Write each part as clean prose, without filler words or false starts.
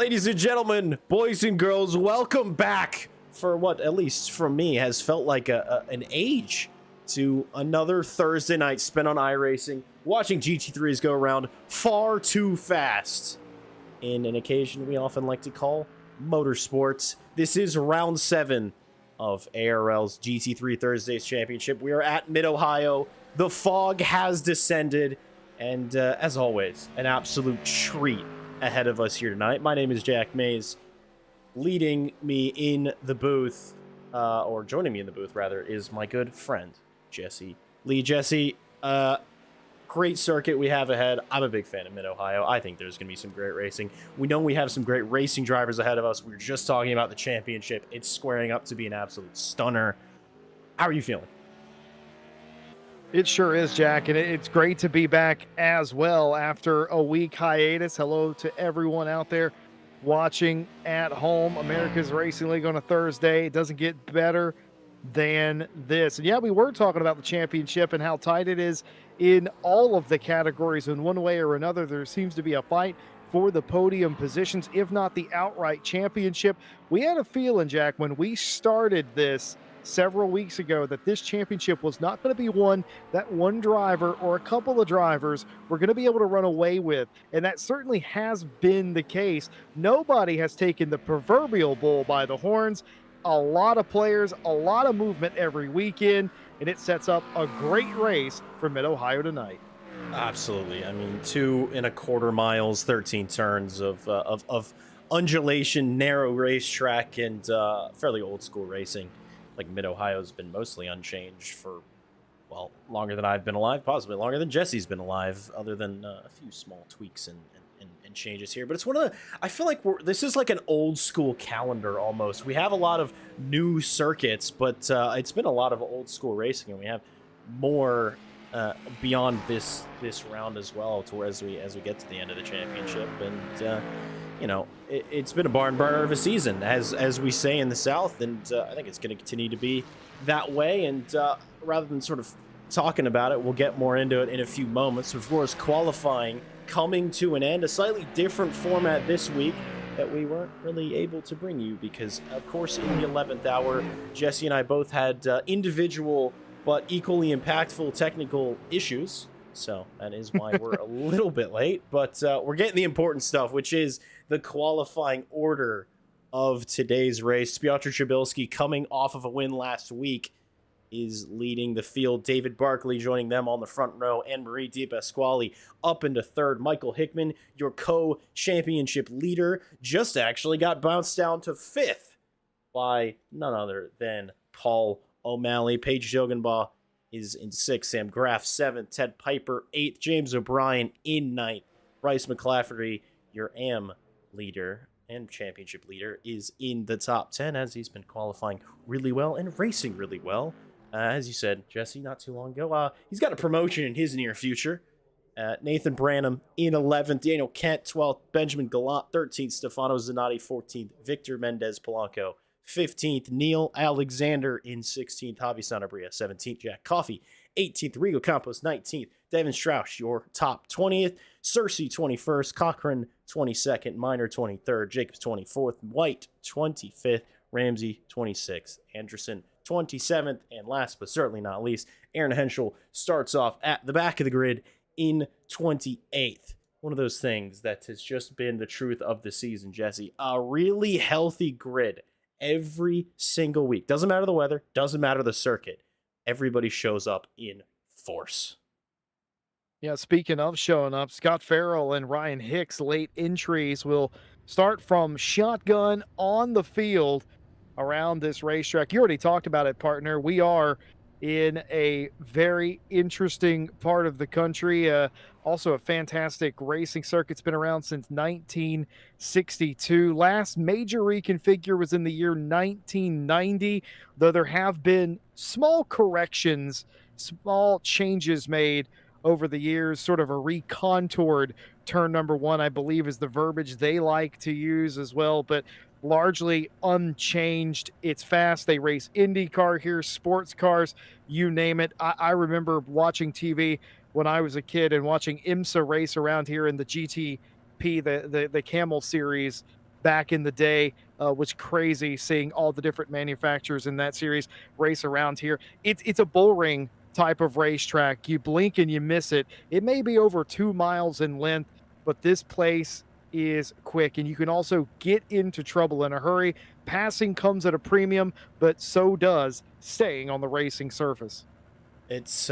Ladies and gentlemen, boys and girls, welcome back for what, at least for me, has felt like an age to another Thursday night spent on iRacing, watching GT3s go around far too fast in an occasion we often like to call motorsports. This is round 7 of ARL's GT3 Thursdays Championship. We are at Mid-Ohio. The fog has descended, and as always, an absolute treat ahead of us here tonight. My name is Jack Mays. Leading me in the booth, or joining me in the booth, rather, is my good friend, Jesse Lee. Jesse, great circuit we have ahead. I'm a big fan of Mid-Ohio. I think there's going to be some great racing. We know we have some great racing drivers ahead of us. We were just talking about the championship. It's squaring up to be an absolute stunner. How are you feeling? It sure is, Jack, and it's great to be back as well after a week hiatus. Hello to everyone out there watching at home. America's Racing League on a Thursday. It doesn't get better than this. And yeah, we were talking about the championship and how tight it is in all of the categories. In one way or another, there seems to be a fight for the podium positions, if not the outright championship. We had a feeling, Jack, when we started this several weeks ago, that this championship was not going to be one that one driver or a couple of drivers were going to be able to run away with. And that certainly has been the case. Nobody has taken the proverbial bull by the horns. A lot of players, a lot of movement every weekend, and it sets up a great race for Mid-Ohio tonight. Absolutely. I mean, 2 1/4 miles, 13 turns of undulation, narrow racetrack, and fairly old school racing. Like, Mid-Ohio's been mostly unchanged for, well, longer than I've been alive, possibly longer than Jesse's been alive, other than a few small tweaks and changes here. But it's one of the, I feel like this is like an old school calendar almost. We have a lot of new circuits, but it's been a lot of old school racing, and we have more beyond this round as well, to as we get to the end of the championship. And you know, it's been a barn burner of a season, as we say in the South, and I think it's going to continue to be that way. And rather than sort of talking about it, we'll get more into it in a few moments. Of course, qualifying coming to an end, a slightly different format this week that we weren't really able to bring you because, of course, in the 11th hour, Jesse and I both had individual but equally impactful technical issues. So that is why we're a little bit late, but we're getting the important stuff, which is the qualifying order of today's race. Piotr Chabilski, coming off of a win last week, is leading the field. David Barkley joining them on the front row, and Marie Di Pasquale up into third. Michael Hickman, your co-championship leader, just actually got bounced down to 5th by none other than Paul O'Malley. Paige Jogenbaugh is in 6th, Sam Graff 7th, Ted Piper 8th, James O'Brien in 9th. Bryce McClafferty, your AM leader and championship leader, is in the top 10 as he's been qualifying really well and racing really well. As you said, Jesse, not too long ago, he's got a promotion in his near future. Nathan Branham in 11th, Daniel Kent 12th, Benjamin Gallant 13th, Stefano Zanotti 14th, Victor Mendez Polanco 15th, Neil Alexander in 16th, Javi Sanabria 17th, Jack Coffey 18th, Rigo Campos 19th, Devin Strauss, your top 20th, Cersei 21st, Cochran 22nd, Minor 23rd, Jacobs 24th, White 25th, Ramsey 26th, Anderson 27th, and last but certainly not least, Aaron Henschel starts off at the back of the grid in 28th. One of those things that has just been the truth of the season, Jesse. A really healthy grid every single week. Doesn't matter the weather, doesn't matter the circuit. Everybody shows up in force. Yeah, speaking of showing up, Scott Farrell and Ryan Hicks' late entries will start from shotgun on the field around this racetrack. You already talked about it, partner. We are in a very interesting part of the country. Also a fantastic racing circuit. It's been around since 1962. Last major reconfigure was in the year 1990, though there have been small corrections, small changes made over the years, sort of a recontoured turn number 1, I believe, is the verbiage they like to use as well, but largely unchanged. It's fast. They race IndyCar here, sports cars, you name it. I remember watching TV when I was a kid and watching IMSA race around here in the GTP, the Camel series back in the day. Was crazy seeing all the different manufacturers in that series race around here. It's a bull ring type of racetrack. You blink and you miss it. It may be over 2 miles in length, but this place is quick, and you can also get into trouble in a hurry. Passing comes at a premium, but so does staying on the racing surface. It's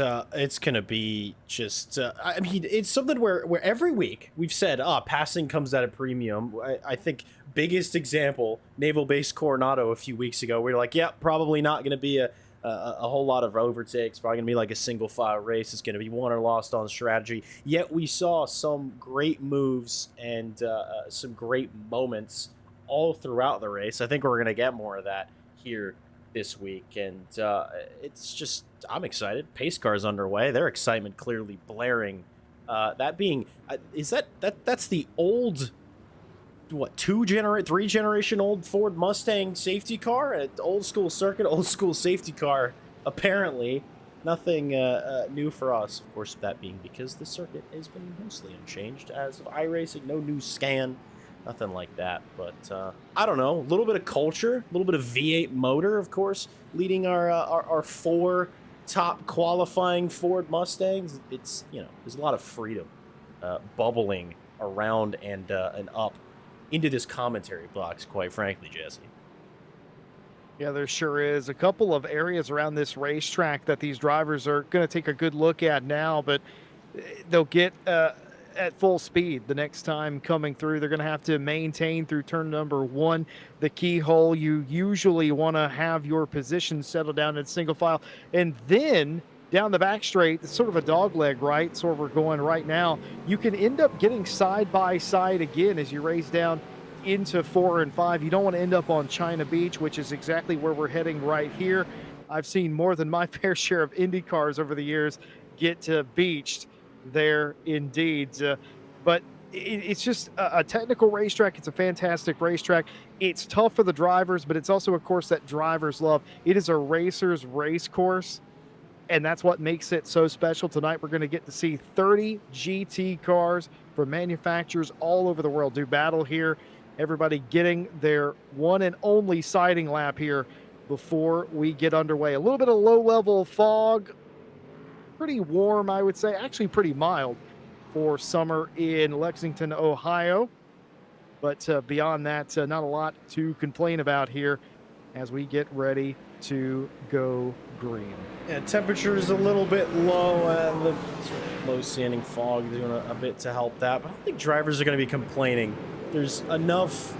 gonna be just I mean, it's something where every week we've said, passing comes at a premium. I think biggest example, Naval Base Coronado a few weeks ago. We were like, yeah, probably not gonna be a whole lot of overtakes. Probably gonna be like a single file race. It's gonna be won or lost on strategy. Yet we saw some great moves and some great moments all throughout the race. I think we're gonna get more of that here this week, and it's just, I'm excited. Pace car's underway. Their excitement clearly blaring. That being, is that's the old, what, three generation old Ford Mustang safety car? Old school circuit, old school safety car. Apparently, nothing new for us. Of course, that being because the circuit has been mostly unchanged as of iRacing. No new scan. Nothing like that, but I don't know. A little bit of culture, a little bit of V8 motor, of course, leading our four top qualifying Ford Mustangs. It's, you know, there's a lot of freedom bubbling around and up into this commentary box, quite frankly, Jesse. Yeah, there sure is a couple of areas around this racetrack that these drivers are going to take a good look at now, but they'll get at full speed the next time coming through. They're going to have to maintain through turn number 1, the keyhole. You usually want to have your position settle down in single file, and then down the back straight, it's sort of a dog leg, right? So we're going right now. You can end up getting side by side again as you race down into 4 and 5. You don't want to end up on China Beach, which is exactly where we're heading right here. I've seen more than my fair share of Indy cars over the years get beached there indeed. But it's just a technical racetrack. It's a fantastic racetrack. It's tough for the drivers, but it's also a course that drivers love. It is a racer's race course, and that's what makes it so special. Tonight, we're going to get to see 30 GT cars from manufacturers all over the world do battle here. Everybody getting their one and only sighting lap here before we get underway. A little bit of low-level fog. Pretty warm, I would say. Actually, pretty mild for summer in Lexington, Ohio. But beyond that, not a lot to complain about here as we get ready to go green. Yeah, temperature is a little bit low, and the sort of low standing fog doing a bit to help that. But I don't think drivers are going to be complaining. There's enough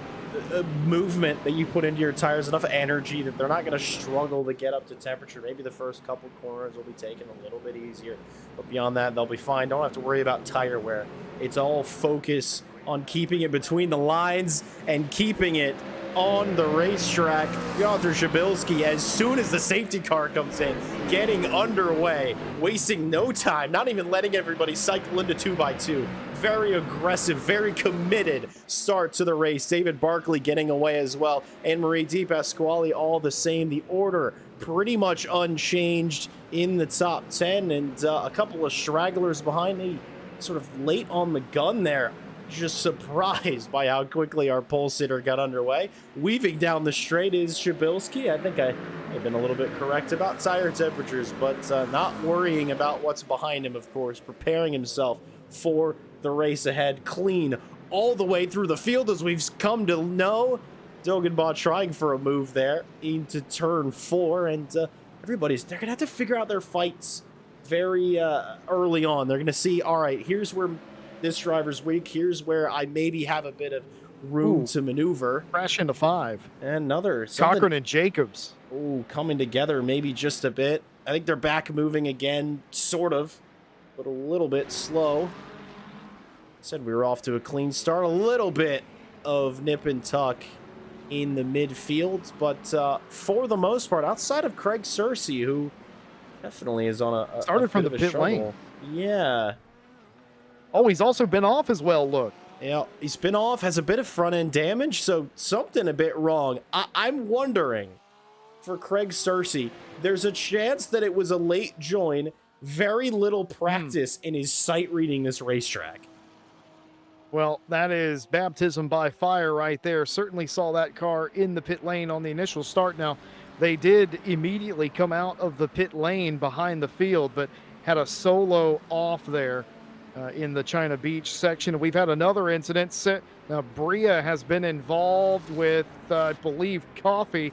movement that you put into your tires, enough energy that they're not going to struggle to get up to temperature. Maybe the first couple corners will be taken a little bit easier, but beyond that, they'll be fine. Don't have to worry about tire wear. It's all focus on keeping it between the lines and keeping it on the racetrack. Piotr Shabilski, as soon as the safety car comes in, getting underway, wasting no time, not even letting everybody cycle into 2x2. Very aggressive, very committed start to the race. David Barkley getting away as well. Anne-Marie Di Pasquale all the same. The order pretty much unchanged in the top 10, and a couple of stragglers behind me, sort of late on the gun there. Just surprised by how quickly our pole sitter got underway. Weaving down the straight is Shabilski. I think I have been a little bit correct about tire temperatures, but not worrying about what's behind him, of course. Preparing himself for the race ahead. Clean all the way through the field, as we've come to know. Dogenbaugh trying for a move there into turn 4, and they're going to have to figure out their fights very early on. They're going to see, all right, here's where this driver's weak. Here's where I maybe have a bit of room to maneuver. Crash into 5. Another. Cochran and Jacobs. Ooh, coming together maybe just a bit. I think they're back moving again, sort of, but a little bit slow. Said we were off to a clean start. A little bit of nip and tuck in the midfield, but for the most part, outside of Craig Searcy, who definitely is on a started from the pit lane. Yeah. Oh, he's also been off as well, look. Yeah, he's been off, has a bit of front-end damage, so something a bit wrong. I'm wondering, for Craig Searcy, there's a chance that it was a late join, very little practice in his sight reading this racetrack. Well, that is baptism by fire right there. Certainly saw that car in the pit lane on the initial start. Now, they did immediately come out of the pit lane behind the field, but had a solo off there in the China Beach section. We've had another incident. Now, Bria has been involved with, I believe, coffee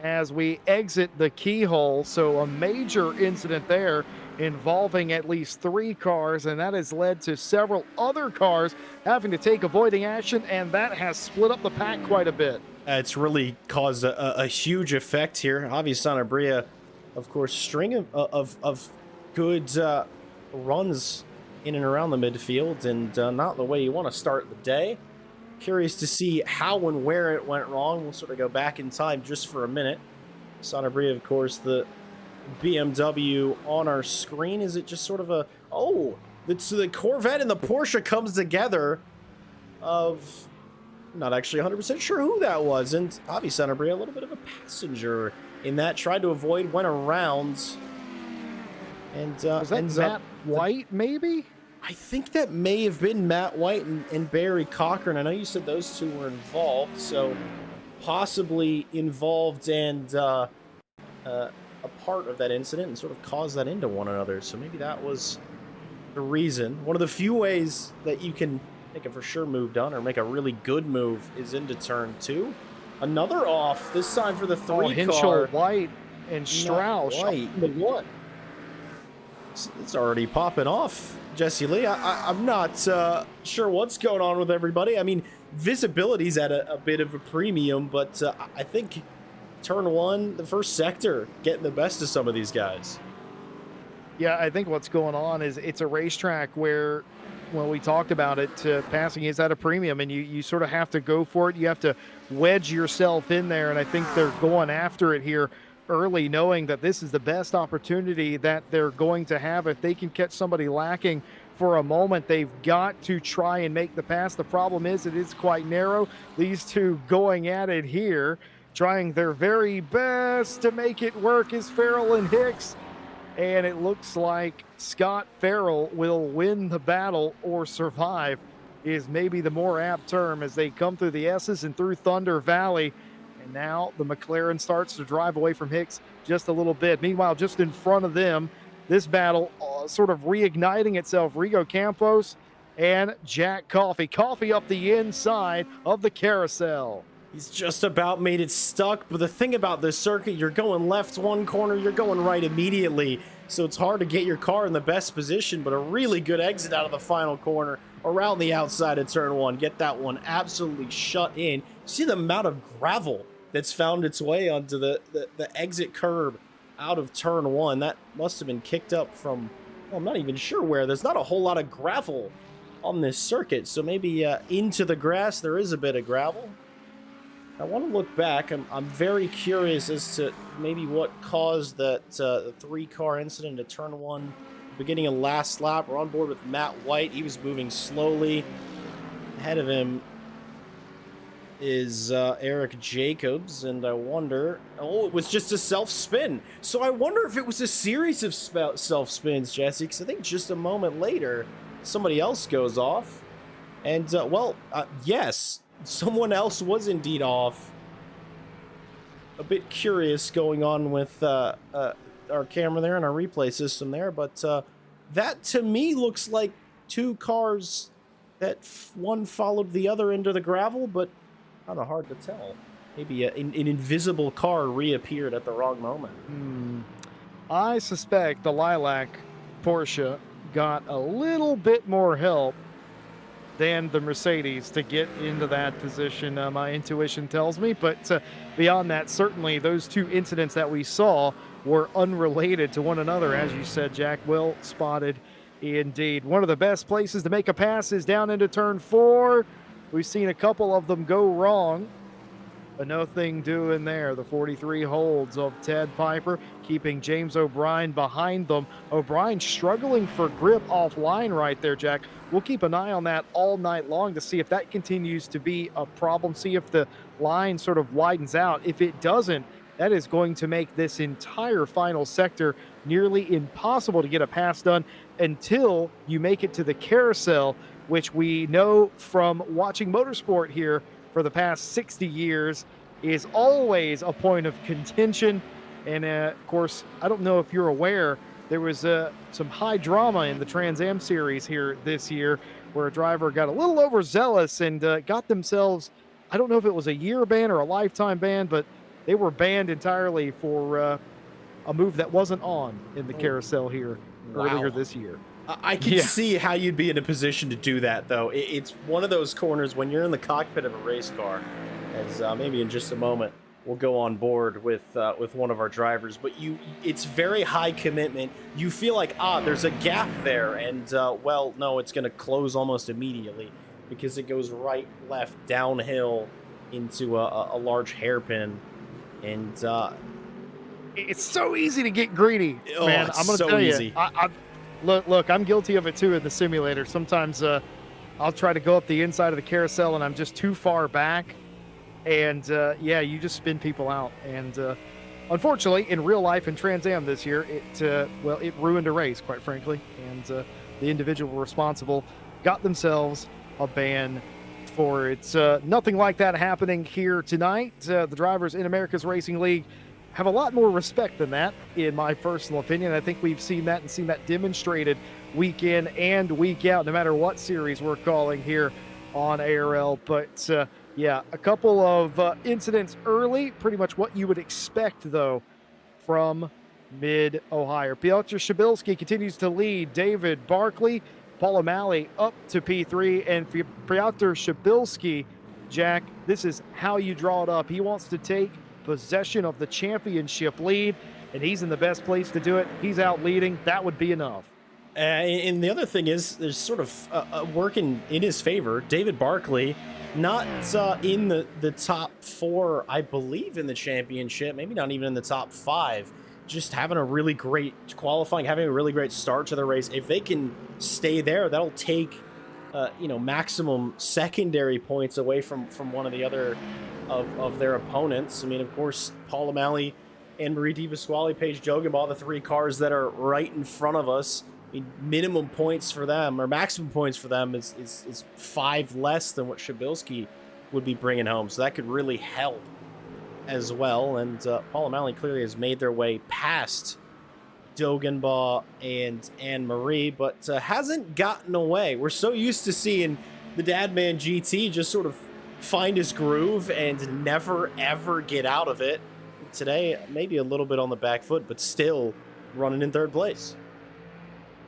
as we exit the keyhole. So, a major incident there involving at least 3 cars, and that has led to several other cars having to take avoiding action, and that has split up the pack quite a bit. It's really caused a huge effect here. Obviously, Santa Bria, of course, string of good runs in and around the midfield, and not the way you want to start the day. Curious to see how and where it went wrong. We'll sort of go back in time just for a minute. Santa Bria, of course, the BMW on our screen. Is it just sort of a, oh, it's the Corvette and the Porsche comes together of, not actually 100% sure who that was. And obviously Santa Bria, a little bit of a passenger in that, tried to avoid, went around. And Was that Matt White, maybe? I think that may have been Matt White and Barry Cochran. I know you said those two were involved, so possibly involved and a part of that incident and sort of caused that into one another. So maybe that was the reason. One of the few ways that you can make a for sure move done or make a really good move is into turn 2. Another off, this time for the 3 car. Hinchell, White, and Strauss. White. The what? It's already popping off, Jesse Lee. I'm not sure what's going on with everybody. I mean, visibility's at a bit of a premium, but I think turn 1, the first sector, getting the best of some of these guys. Yeah, I think what's going on is it's a racetrack where, when we talked about it, passing is at a premium, and you sort of have to go for it. You have to wedge yourself in there, and I think they're going after it here early, knowing that this is the best opportunity that they're going to have. If they can catch somebody lacking for a moment, they've got to try and make the pass. The problem is it is quite narrow. These two going at it here, trying their very best to make it work, is Farrell and Hicks. And it looks like Scott Farrell will win the battle, or survive is maybe the more apt term, as they come through the S's and through Thunder Valley. And now the McLaren starts to drive away from Hicks just a little bit. Meanwhile, just in front of them, this battle sort of reigniting itself. Rigo Campos and Jack Coffey. Coffey up the inside of the carousel. He's just about made it stuck, but the thing about this circuit, you're going left one corner, you're going right immediately, so it's hard to get your car in the best position, but a really good exit out of the final corner around the outside of turn 1. Get that one absolutely shut in. See the amount of gravel that's found its way onto the exit curb out of turn 1. That must have been kicked up from, well, I'm not even sure where. There's not a whole lot of gravel on this circuit, so maybe into the grass there is a bit of gravel. I want to look back. I'm very curious as to maybe what caused that the 3-car incident at turn 1, beginning of last lap. We're on board with Matt White. He was moving slowly. Ahead of him is Eric Jacobs, and I wonder, oh, it was just a self-spin. So I wonder if it was a series of self-spins, Jesse, because I think just a moment later, somebody else goes off. And, yes, someone else was indeed off. A bit curious going on with our camera there and our replay system there, but that to me looks like 2 cars that one followed the other into the gravel, but kind of hard to tell. Maybe an invisible car reappeared at the wrong moment. I suspect the Lilac Porsche got a little bit more help than the Mercedes to get into that position, my intuition tells me. But beyond that, certainly those 2 incidents that we saw were unrelated to one another, as you said, Jack. Well spotted indeed. One of the best places to make a pass is down into turn 4. We've seen a couple of them go wrong, but nothing doing there. The 43 holds of Ted Piper, keeping James O'Brien behind them. O'Brien struggling for grip offline right there, Jack. We'll keep an eye on that all night long to see if that continues to be a problem, see if the line sort of widens out. If it doesn't, that is going to make this entire final sector nearly impossible to get a pass done until you make it to the carousel, which we know from watching motorsport here for the past 60 years is always a point of contention. And of course, I don't know if you're aware, there was some high drama in the Trans Am series here this year where a driver got a little overzealous and got themselves, I don't know if it was a year ban or a lifetime ban, but they were banned entirely for a move that wasn't on in the carousel here earlier Wow. this year. I can Yeah. see how you'd be in a position to do that, though. It's one of those corners when you're in the cockpit of a race car, as maybe in just a moment we'll go on board with one of our drivers. But it's very high commitment. You feel like there's a gap there, and well, no, it's going to close almost immediately because it goes right, left, downhill into a large hairpin, and It's so easy to get greedy, man. it's I'm gonna so tell easy. you. Look, I'm guilty of it too in the simulator. Sometimes I'll try to go up the inside of the carousel and I'm just too far back, and yeah, you just spin people out. And unfortunately, in real life in Trans Am this year, it ruined a race, quite frankly. And the individual responsible got themselves a ban for it. Nothing like that happening here tonight. The drivers in America's Racing League have a lot more respect than that, in my personal opinion. I think we've seen that and seen that demonstrated week in and week out, no matter what series we're calling here on ARL. But yeah, a couple of incidents early, pretty much what you would expect, though, from Mid-Ohio. Piotr Shabilski continues to lead. David Barkley, Paul O'Malley up to P3, and Piotr Shabilski, Jack, this is how you draw it up. He wants to take possession of the championship lead, and he's in the best place to do it. He's out leading. That would be enough. And the other thing is, there's sort of working in his favor. David Barkley, not in the top 4, I believe, in the championship. Maybe not even in the top 5. Just having a really great qualifying, having a really great start to the race. If they can stay there, that'll take maximum secondary points away from one of the other of their opponents. I mean, of course, Paul O'Malley and Marie Pasquale, Paige Jogenbaugh, the 3 cars that are right in front of us. I mean, minimum points for them, or maximum points for them, is 5 less than what Shabilski would be bringing home. So that could really help as well. And Paul O'Malley clearly has made their way past Dogenbaugh and Anne-Marie, but hasn't gotten away. We're so used to seeing the Dadman GT just sort of find his groove and never, ever get out of it. Today, maybe a little bit on the back foot, but still running in 3rd place.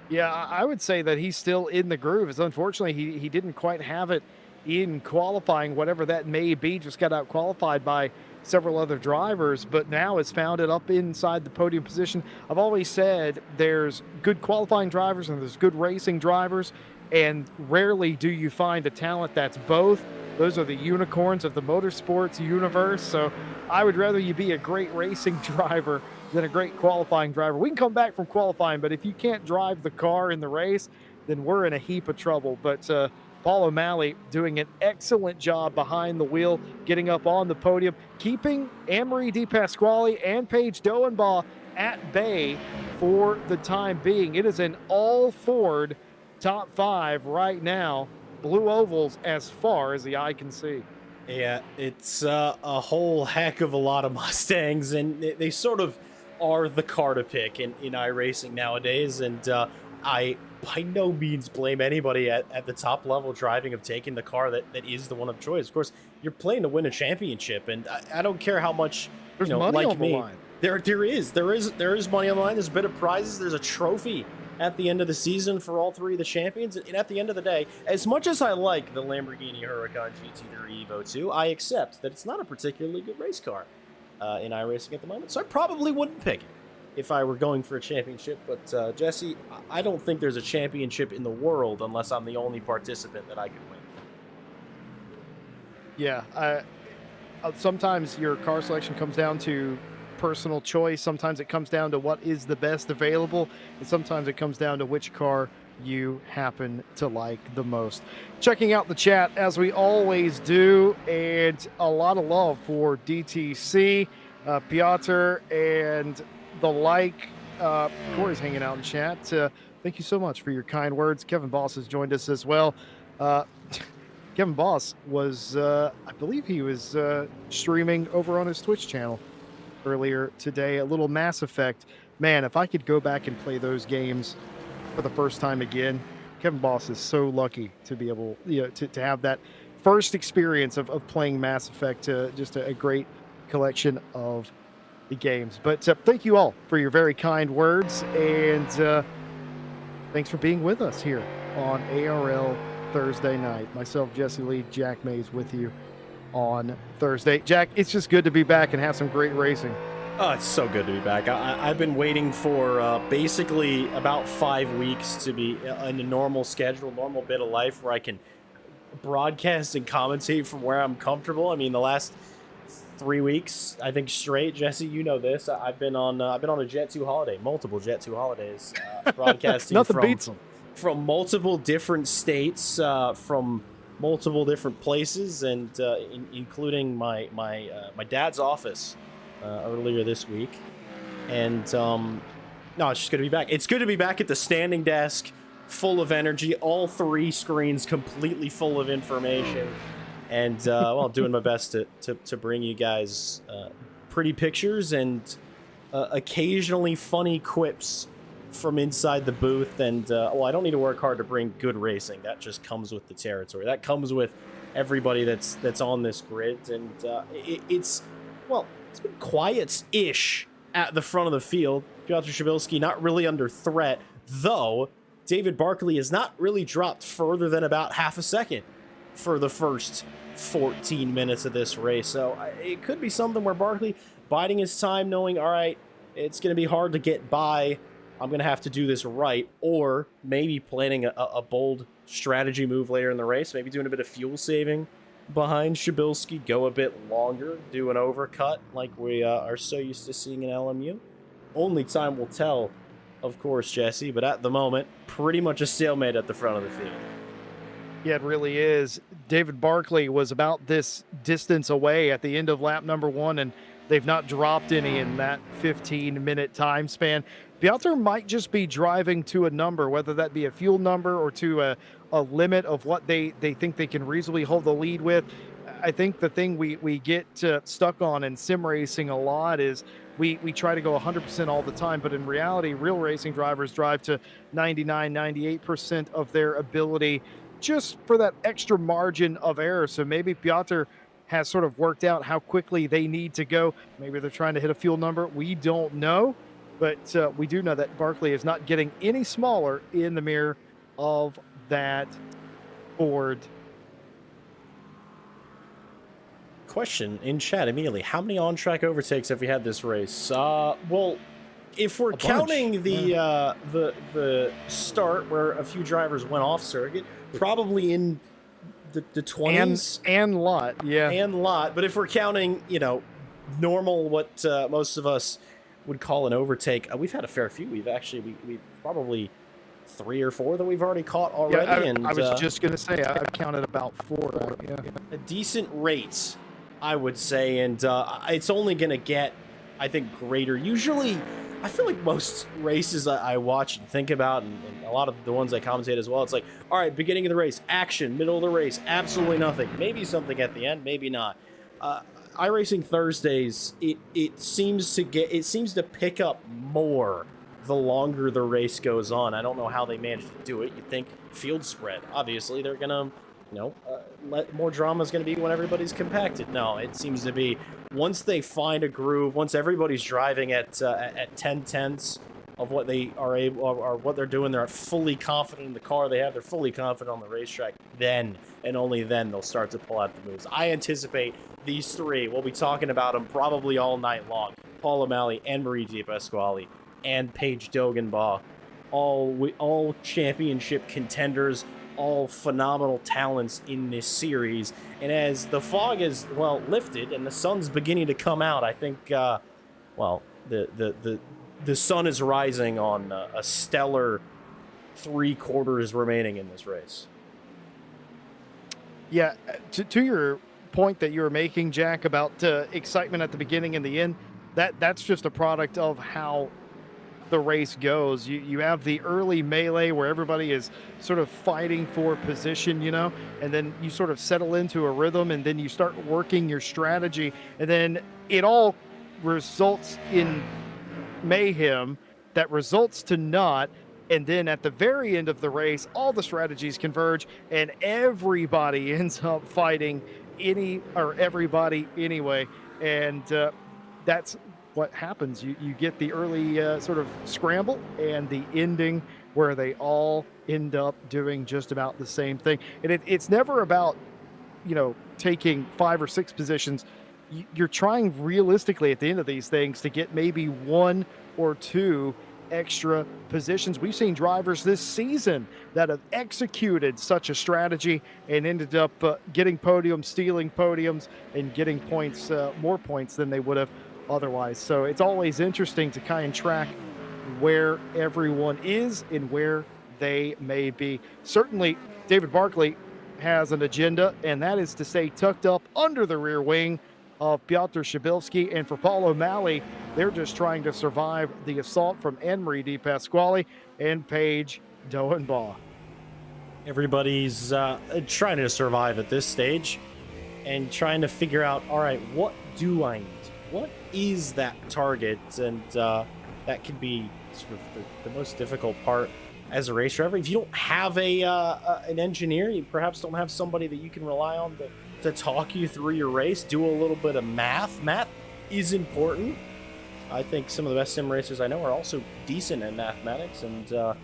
Yeah, I would say that he's still in the groove. It's unfortunately he didn't quite have it in qualifying, whatever that may be. Just got out qualified by several other drivers, but now has found it up inside the podium position. I've always said there's good qualifying drivers and there's good racing drivers, and rarely do you find a talent that's both. Those are the unicorns of the motorsports universe. So I would rather you be a great racing driver than a great qualifying driver. We can come back from qualifying, but if you can't drive the car in the race, then we're in a heap of trouble. But Paul O'Malley doing an excellent job behind the wheel, getting up on the podium, keeping Anne-Marie DePasquale and Paige Doenbaugh at bay for the time being. It is an all-Ford top 5 right now. Blue ovals as far as the eye can see. Yeah, it's a whole heck of a lot of Mustangs, and they sort of are the car to pick in iRacing nowadays. And I by no means blame anybody at the top level driving of taking the car that is the one of choice. Of course, you're playing to win a championship, and I don't care how much There's money like on the me. line. There is money on the line. There's a bit of prizes. There's a trophy at the end of the season for all 3 of the champions. And at the end of the day, as much as I like the Lamborghini Huracan GT3 Evo 2, I accept that it's not a particularly good race car in iRacing at the moment. So I probably wouldn't pick it if I were going for a championship. But Jesse, I don't think there's a championship in the world unless I'm the only participant that I can win. Yeah, sometimes your car selection comes down to personal choice. Sometimes it comes down to what is the best available, and sometimes it comes down to which car you happen to like the most. Checking out the chat as we always do, and a lot of love for DTC, Piotr, and the like. Corey's hanging out in chat. Thank you so much for your kind words. Kevin Boss has joined us as well. Uh, Kevin Boss was, I believe he was streaming over on his Twitch channel earlier today, a little Mass Effect. Man, if I could go back and play those games for the first time again, Kevin Boss is so lucky to be able, to have that first experience of playing Mass Effect. Just a great collection of the games. But thank you all for your very kind words, and thanks for being with us here on ARL Thursday night. Myself, Jesse Lee, Jack Mays with you on Thursday. Jack, it's just good to be back and have some great racing. Oh, it's so good to be back. I've been waiting for basically about 5 weeks to be in a normal schedule, normal bit of life where I can broadcast and commentate from where I'm comfortable. I mean, the last 3 weeks, I think straight, Jesse, you know this. I've been on a Jet 2 holiday, multiple Jet 2 holidays, broadcasting Nothing beats them. From multiple different states, from multiple different places, and including my dad's office earlier this week. And no, it's just good to be back. It's good to be back at the standing desk, full of energy, all 3 screens completely full of information, and well, doing my best to bring you guys pretty pictures and occasionally funny quips from inside the booth. And well, I don't need to work hard to bring good racing. That just comes with the territory. That comes with everybody that's on this grid. And it's been quiet-ish at the front of the field. Piotr Shabilski not really under threat, though David Barkley has not really dropped further than about half a second for the first 14 minutes of this race. So it could be something where Barkley biding his time, knowing, all right, it's going to be hard to get by. I'm going to have to do this right. Or maybe planning a bold strategy move later in the race, maybe doing a bit of fuel saving behind Shabilski, go a bit longer, do an overcut like we are so used to seeing in LMU. Only time will tell, of course, Jesse, but at the moment, pretty much a stalemate at the front of the field. Yeah, it really is. David Barkley was about this distance away at the end of lap number 1, and they've not dropped any in that 15-minute time span. Piotr might just be driving to a number, whether that be a fuel number or to a limit of what they think they can reasonably hold the lead with. I think the thing we get stuck on in sim racing a lot is we try to go 100% all the time, but in reality, real racing drivers drive to 99, 98% of their ability just for that extra margin of error. So maybe Piotr has sort of worked out how quickly they need to go. Maybe they're trying to hit a fuel number. We don't know, but we do know that Barkley is not getting any smaller in the mirror of that Ford. Question in chat immediately: how many on-track overtakes have we had this race? Well, if we're counting the start where a few drivers went off circuit, probably in the 20s and lot, yeah, and lot. But if we're counting, normal, what most of us would call an overtake, we've had a fair few. We've probably 3 or 4 that we've already caught already. Yeah, and I was just gonna say I've counted about 4. Yeah. A decent rate, I would say, and it's only gonna get, I think, greater. Usually, I feel like most races I watch and think about, and a lot of the ones I commentate as well, it's like, all right, beginning of the race, action, middle of the race, absolutely nothing. Maybe something at the end, maybe not. iRacing Thursdays, it seems to pick up more the longer the race goes on. I don't know how they manage to do it. You'd think field spread. Obviously, they're gonna, more drama is gonna be when everybody's compacted. No, it seems to be once they find a groove, once everybody's driving at 10/10ths of what they are able or what they're doing, they're fully confident in the car they have, they're fully confident on the racetrack, then and only then they'll start to pull out the moves. I anticipate these 3, we'll be talking about them probably all night long. Paul O'Malley and Marie Pasquale and Paige Dogenbaugh, all championship contenders, all phenomenal talents in this series. And as the fog is, lifted and the sun's beginning to come out, I think, the sun is rising on a stellar 3 quarters remaining in this race. Yeah, to your point that you were making, Jack, about excitement at the beginning and the end, that's just a product of how the race goes. You have the early melee where everybody is sort of fighting for position, and then you sort of settle into a rhythm, and then you start working your strategy, and then it all results in mayhem that results to not. And then at the very end of the race, all the strategies converge and everybody ends up fighting everybody anyway. And that's what happens. You get the early sort of scramble and the ending where they all end up doing just about the same thing. And it's never about, taking 5 or 6 positions. You're trying realistically at the end of these things to get maybe 1 or 2 extra positions. We've seen drivers this season that have executed such a strategy and ended up getting podiums, stealing podiums, and getting points, more points than they would have otherwise. So it's always interesting to kind of track where everyone is and where they may be. Certainly, David Barkley has an agenda, and that is to stay tucked up under the rear wing of Piotr Shabilski. And for Paul O'Malley, they're just trying to survive the assault from Anne-Marie Di Pasquale and Paige Doenbaugh. Everybody's trying to survive at this stage and trying to figure out, all right, what do I need? What is that target? And that can be sort of the most difficult part as a race driver. If you don't have an engineer, you perhaps don't have somebody that you can rely on to talk you through your race, do a little bit of math. Math is important. I think some of the best sim racers I know are also decent at mathematics, and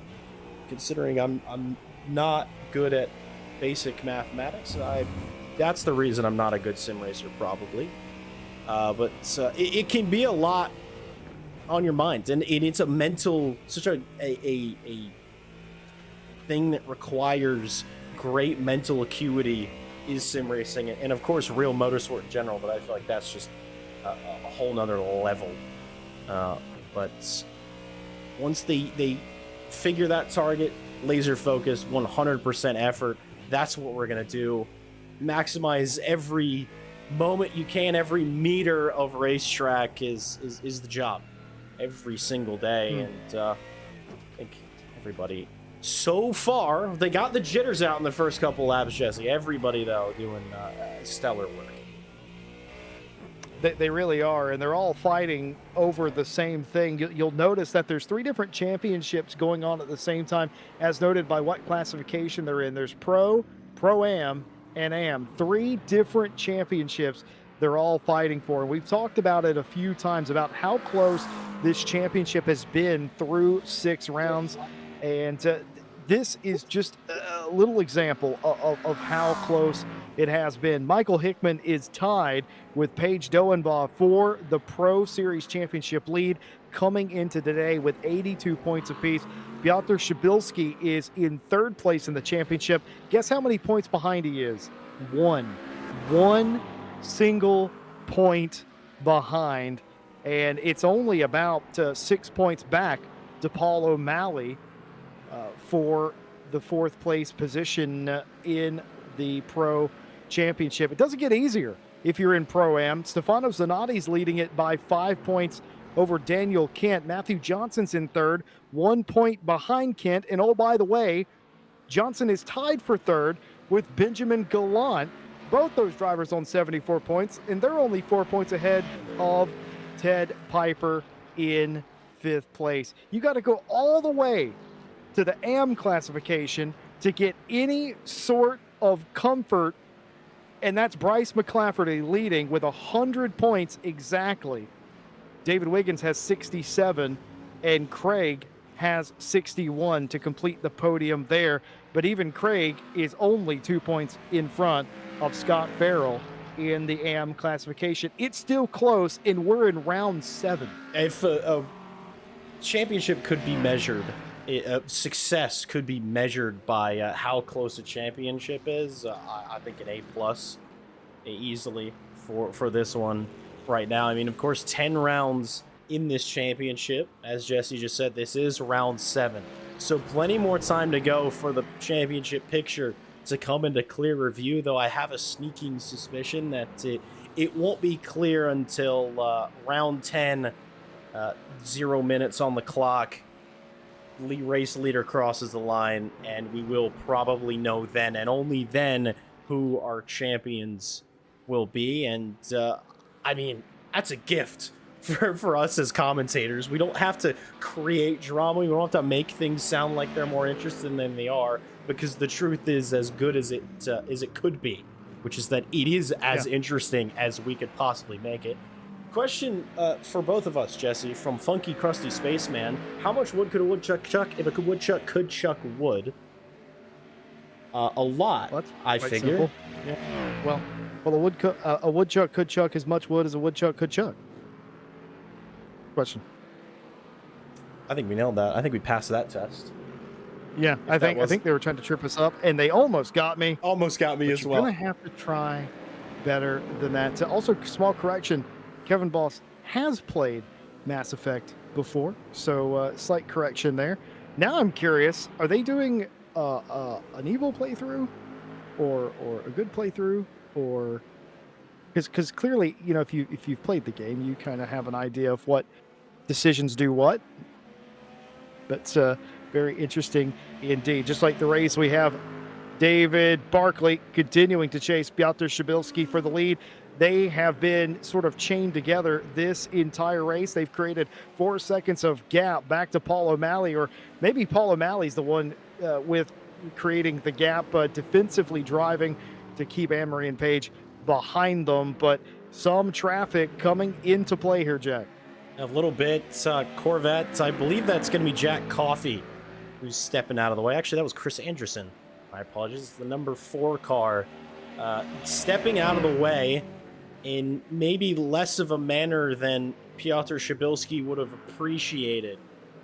considering I'm not good at basic mathematics, that's the reason I'm not a good sim racer, probably. But it can be a lot on your mind, and it's a mental, such a thing that requires great mental acuity is sim racing, and of course real motorsport in general, but I feel like that's just a whole nother level. But once they figure that target, laser focus, 100% effort, that's what we're gonna do. Maximize every moment you can, every meter of racetrack is the job every single day. And I think everybody so far, they got the jitters out in the first couple laps, Jesse. Everybody, though, doing stellar work. They really are, and they're all fighting over the same thing. You'll notice that there's 3 different championships going on at the same time, as noted by what classification they're in. There's Pro, Pro-Am, and Am. 3 different championships they're all fighting for. And we've talked about it a few times about how close this championship has been through 6 rounds. And this is just a little example of how close it has been. Michael Hickman is tied with Paige Doenbaugh for the Pro Series Championship lead coming into today with 82 points apiece. Piotr Shabilski is in 3rd place in the championship. Guess how many points behind he is? 1. 1 single point behind. And it's only about 6 points back to Paul O'Malley for the 4th place position in the Pro Championship. It doesn't get easier if you're in Pro-Am. Stefano Zanotti's leading it by 5 points over Daniel Kent. Matthew Johnson's in 3rd, 1 point behind Kent. And oh, by the way, Johnson is tied for 3rd with Benjamin Gallant. Both those drivers on 74 points, and they're only 4 points ahead of Ted Piper in 5th place. You got to go all the way to the AM classification to get any sort of comfort, and that's Bryce McClafferty leading with 100 points exactly. David Wiggins has 67, and Craig has 61 to complete the podium there. But even Craig is only 2 points in front of Scott Farrell in the AM classification. It's still close, and we're in round 7. If a championship could be measured, success could be measured by how close a championship is, I think an A+ easily for this one right now. I mean, of course, 10 rounds in this championship. As Jesse just said, this is round 7. So plenty more time to go for the championship picture to come into clear review, though I have a sneaking suspicion that it won't be clear until round 10 0 minutes on the clock. Race leader crosses the line, and we will probably know then and only then who our champions will be. And I mean, that's a gift for us as commentators. We don't have to create drama. We don't have to make things sound like they're more interesting than they are, because the truth is as good as it could be, which is that it is as interesting as we could possibly make it. Question for both of us, Jesse, from Funky Krusty Spaceman. How much wood could a woodchuck chuck if a woodchuck could chuck wood? A lot, well, I figure. Yeah. Well, a woodchuck could chuck as much wood as a woodchuck could chuck. Question. I think we nailed that. I think we passed that test. Yeah, I think they were trying to trip us up, and they almost got me. Almost got me as well. You're gonna have to try better than that. Also, small correction. Kevin Boss has played Mass Effect before, so slight correction there. Now I'm curious, are they doing an evil playthrough or a good playthrough, or because clearly, you know, if you've played the game, you kind of have an idea of what decisions do what. That's very interesting indeed. Just like the race, we have David Barkley continuing to chase Piotr Shabilski for the lead. They have been sort of chained together this entire race. They've created 4 seconds of gap back to Paul O'Malley, or maybe Paul O'Malley's the one with creating the gap, defensively driving to keep Anne-Marie and Paige behind them. But some traffic coming into play here, Jack. A little bit. Corvette, I believe that's going to be Jack Coffey who's stepping out of the way. Actually, that was Chris Anderson. My apologies. It's the number 4 car stepping out of the way in maybe less of a manner than Piotr Shabilski would have appreciated.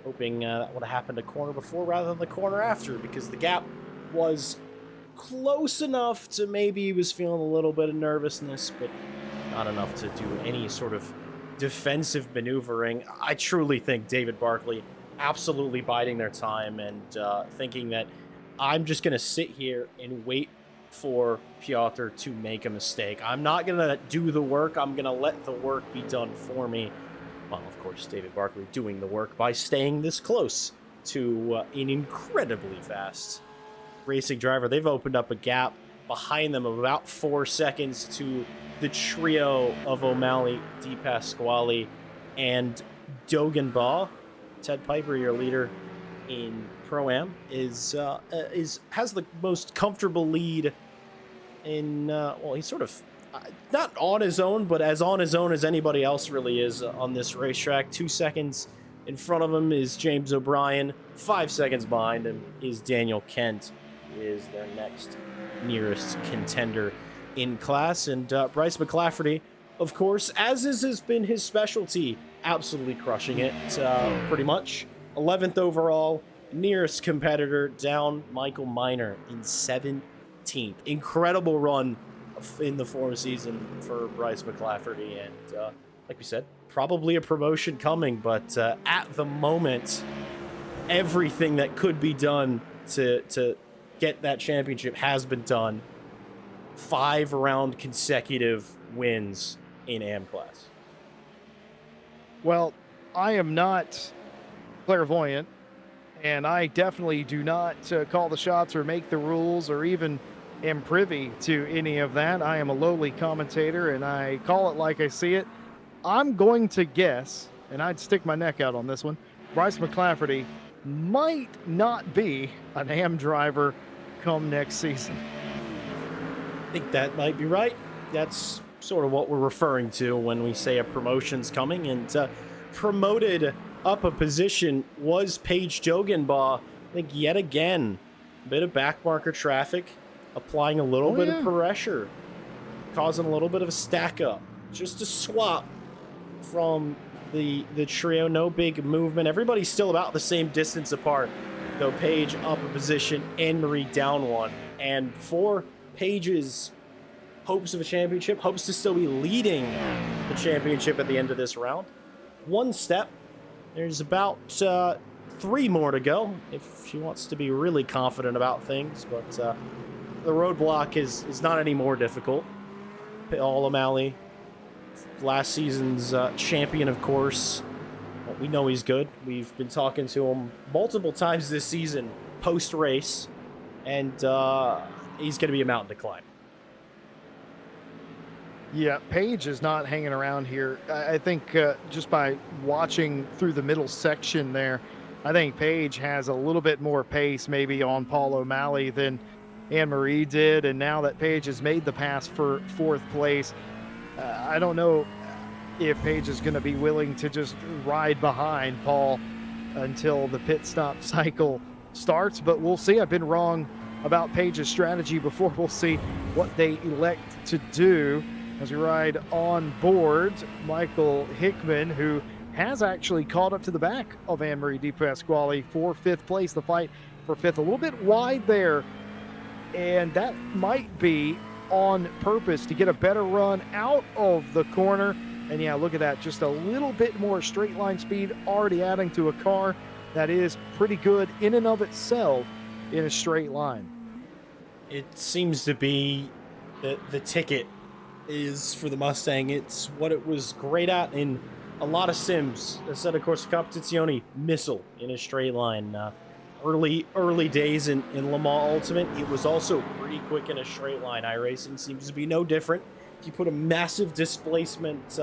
Hoping that would have happened a corner before rather than the corner after, because the gap was close enough to maybe he was feeling a little bit of nervousness, but not enough to do any sort of defensive maneuvering. I truly think David Barkley absolutely biding their time and thinking that I'm just going to sit here and wait for Piotr to make a mistake. I'm not going to do the work. I'm going to let the work be done for me. Well, of course, David Barkley doing the work by staying this close to an incredibly fast racing driver. They've opened up a gap behind them of about 4 seconds to the trio of O'Malley, Di Pasquale, and Dogenbaugh. Ted Piper, your leader in Pro-Am, has the most comfortable lead in, well, he's sort of not on his own, but as on his own as anybody else really is on this racetrack. 2 seconds in front of him is James O'Brien. 5 seconds behind him is Daniel Kent, who is their next nearest contender in class. And Bryce McLafferty, of course, as has been his specialty, absolutely crushing it, pretty much. 11th overall, nearest competitor down Michael Miner in 17th. Incredible run in the form season for Bryce McLafferty, and like we said, probably a promotion coming, but at the moment, everything that could be done to get that championship has been done. 5 round consecutive wins in AM class. Well, I am not clairvoyant, and I definitely do not call the shots or make the rules or even am privy to any of that. I am a lowly commentator, and I call it like I see it. I'm going to guess, and I'd stick my neck out on this one, Bryce McLafferty might not be an AM driver come next season. I think that might be right. That's sort of what we're referring to when we say a promotion's coming. And promoted up a position was Paige Dogenbaugh. I think yet again, a bit of backmarker traffic, applying a little bit of pressure, causing a little bit of a stack up. Just a swap from the trio. No big movement. Everybody's still about the same distance apart, though Paige up a position, Anne-Marie down one. And for Paige's hopes of a championship, hopes to still be leading the championship at the end of this round. 1 step. There's about 3 more to go if she wants to be really confident about things, but the roadblock is not any more difficult. Paul O'Malley, last season's champion, of course, We know he's good. We've been talking to him multiple times this season post-race, and he's going to be a mountain to climb. Yeah, Page is not hanging around here. I think just by watching through the middle section there, I think Page has a little bit more pace maybe on Paul O'Malley than Anne-Marie did. And now that Page has made the pass for 4th place, I don't know if Page is going to be willing to just ride behind Paul until the pit stop cycle starts. But we'll see. I've been wrong about Page's strategy before. We'll see what they elect to do as we ride on board Michael Hickman, who has actually caught up to the back of Anne-Marie DePasquale for 5th place. The fight for 5th, a little bit wide there, and that might be on purpose to get a better run out of the corner. And yeah, look at that, just a little bit more straight line speed already adding to a car that is pretty good in and of itself in a straight line. It seems to be the ticket is for the Mustang. It's what it was great at in a lot of sims. Instead, of course, Competizione missile in a straight line. Early days in Le Mans Ultimate, it was also pretty quick in a straight line. iRacing seems to be no different. If you put a massive displacement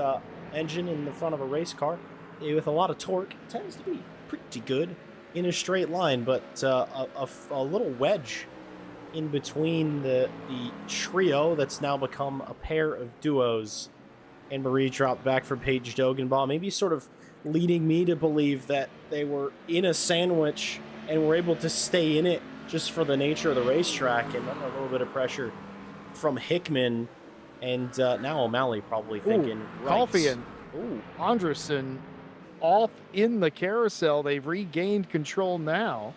engine in the front of a race car with a lot of torque, it tends to be pretty good in a straight line, but a little wedge in between the trio that's now become a pair of duos. And Marie dropped back for Paige Dogenbaugh, maybe sort of leading me to believe that they were in a sandwich and were able to stay in it just for the nature of the racetrack, and a little bit of pressure from Hickman. And now O'Malley probably thinking, Coffee and Andresen off in the carousel. They've regained control now,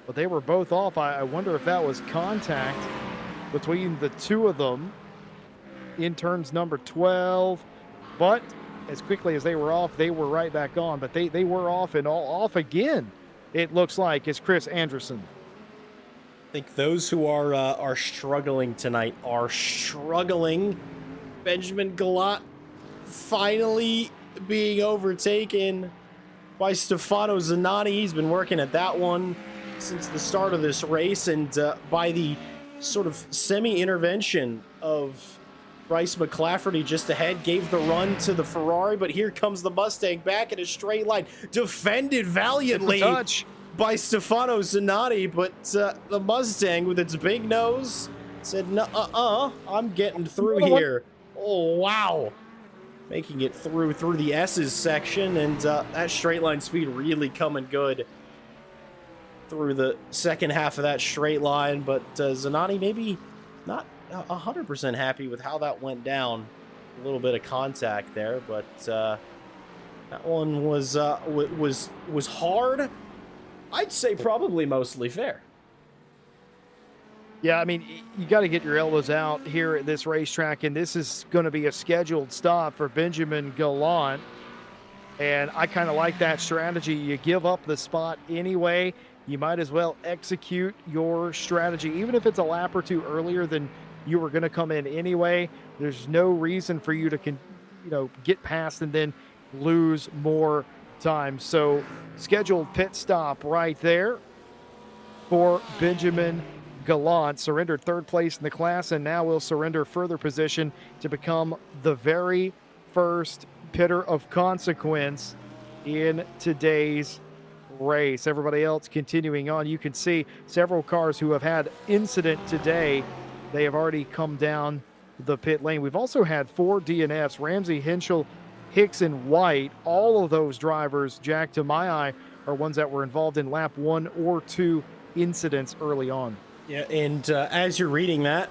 but they were both off. I wonder if that was contact between the two of them in turns number 12. But as quickly as they were off, they were right back on. But they were off and all off again, it looks like, is Chris Anderson. I think those who are struggling tonight are struggling. Benjamin Gallant finally being overtaken by Stefano Zanatti. He's been working at that one since the start of this race, and by the sort of semi-intervention of Bryce McClafferty just ahead, gave the run to the Ferrari, but here comes the Mustang back in a straight line, defended valiantly by Stefano Zanatti, but the Mustang with its big nose said, "No, I'm getting through here." Oh, wow. Making it through the S's section, and that straight line speed really coming good through the second half of that straight line. But Zanatti maybe not 100% happy with how that went down. A little bit of contact there, but that one was hard. I'd say probably mostly fair. Yeah, I mean, you got to get your elbows out here at this racetrack, and this is going to be a scheduled stop for Benjamin Gallant. And I kind of like that strategy. You give up the spot anyway, you might as well execute your strategy, even if it's a lap or two earlier than you were going to come in anyway. There's no reason for you to get past and then lose more time. So scheduled pit stop right there for Benjamin Gallant. Surrendered 3rd place in the class, and now will surrender further position to become the very first pitter of consequence in today's race. Everybody else continuing on. You can see several cars who have had incident today. They have already come down the pit lane. We've also had 4 DNFs: Ramsey, Henschel, Hicks, and White. All of those drivers, Jack, to my eye, are ones that were involved in lap 1 or 2 incidents early on. Yeah, and as you're reading that,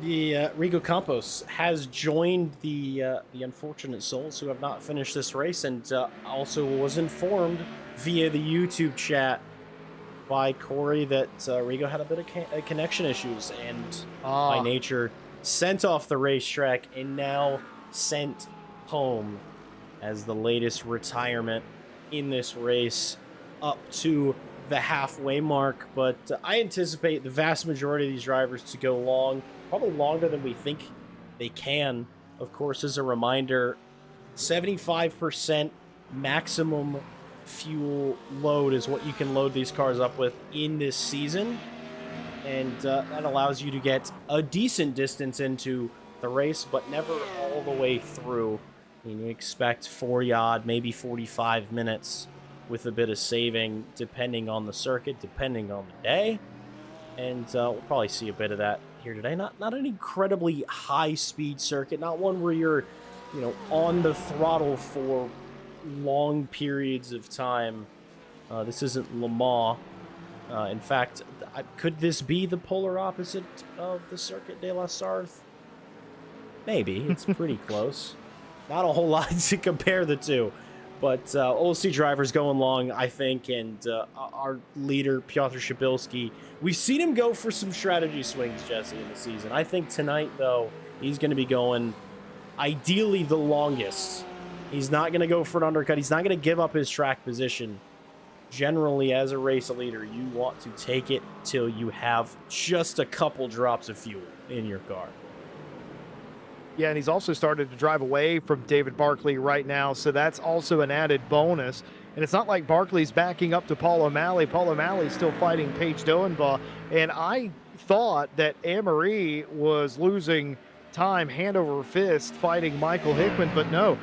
the Rigo Campos has joined the unfortunate souls who have not finished this race, and also was informed via the YouTube chat by Corey that Rigo had a bit of connection issues, and by nature sent off the racetrack and now sent home as the latest retirement in this race up to the halfway mark. But I anticipate the vast majority of these drivers to go long, probably longer than we think they can. Of course, as a reminder, 75% maximum fuel load is what you can load these cars up with in this season. And that allows you to get a decent distance into the race, but never all the way through. I mean, you expect 40 odd, maybe 45 minutes with a bit of saving, depending on the circuit, depending on the day. And we'll probably see a bit of that here today. Not an incredibly high-speed circuit, not one where you're, on the throttle for long periods of time. This isn't Le Mans. In fact, could this be the polar opposite of the Circuit de la Sarthe? Maybe. It's pretty close. Not a whole lot to compare the two. But we'll see drivers going long, I think, and our leader, Piotr Shabilski, we've seen him go for some strategy swings, Jesse, in the season. I think tonight, though, he's going to be going ideally the longest. He's not going to go for an undercut. He's not going to give up his track position. Generally, as a race leader, you want to take it till you have just a couple drops of fuel in your car. Yeah, and he's also started to drive away from David Barkley right now, so that's also an added bonus. And it's not like Barkley's backing up to Paul O'Malley. Paul O'Malley's still fighting Paige Doenbaugh, and I thought that Anne-Marie was losing time hand over fist fighting Michael Hickman, but no,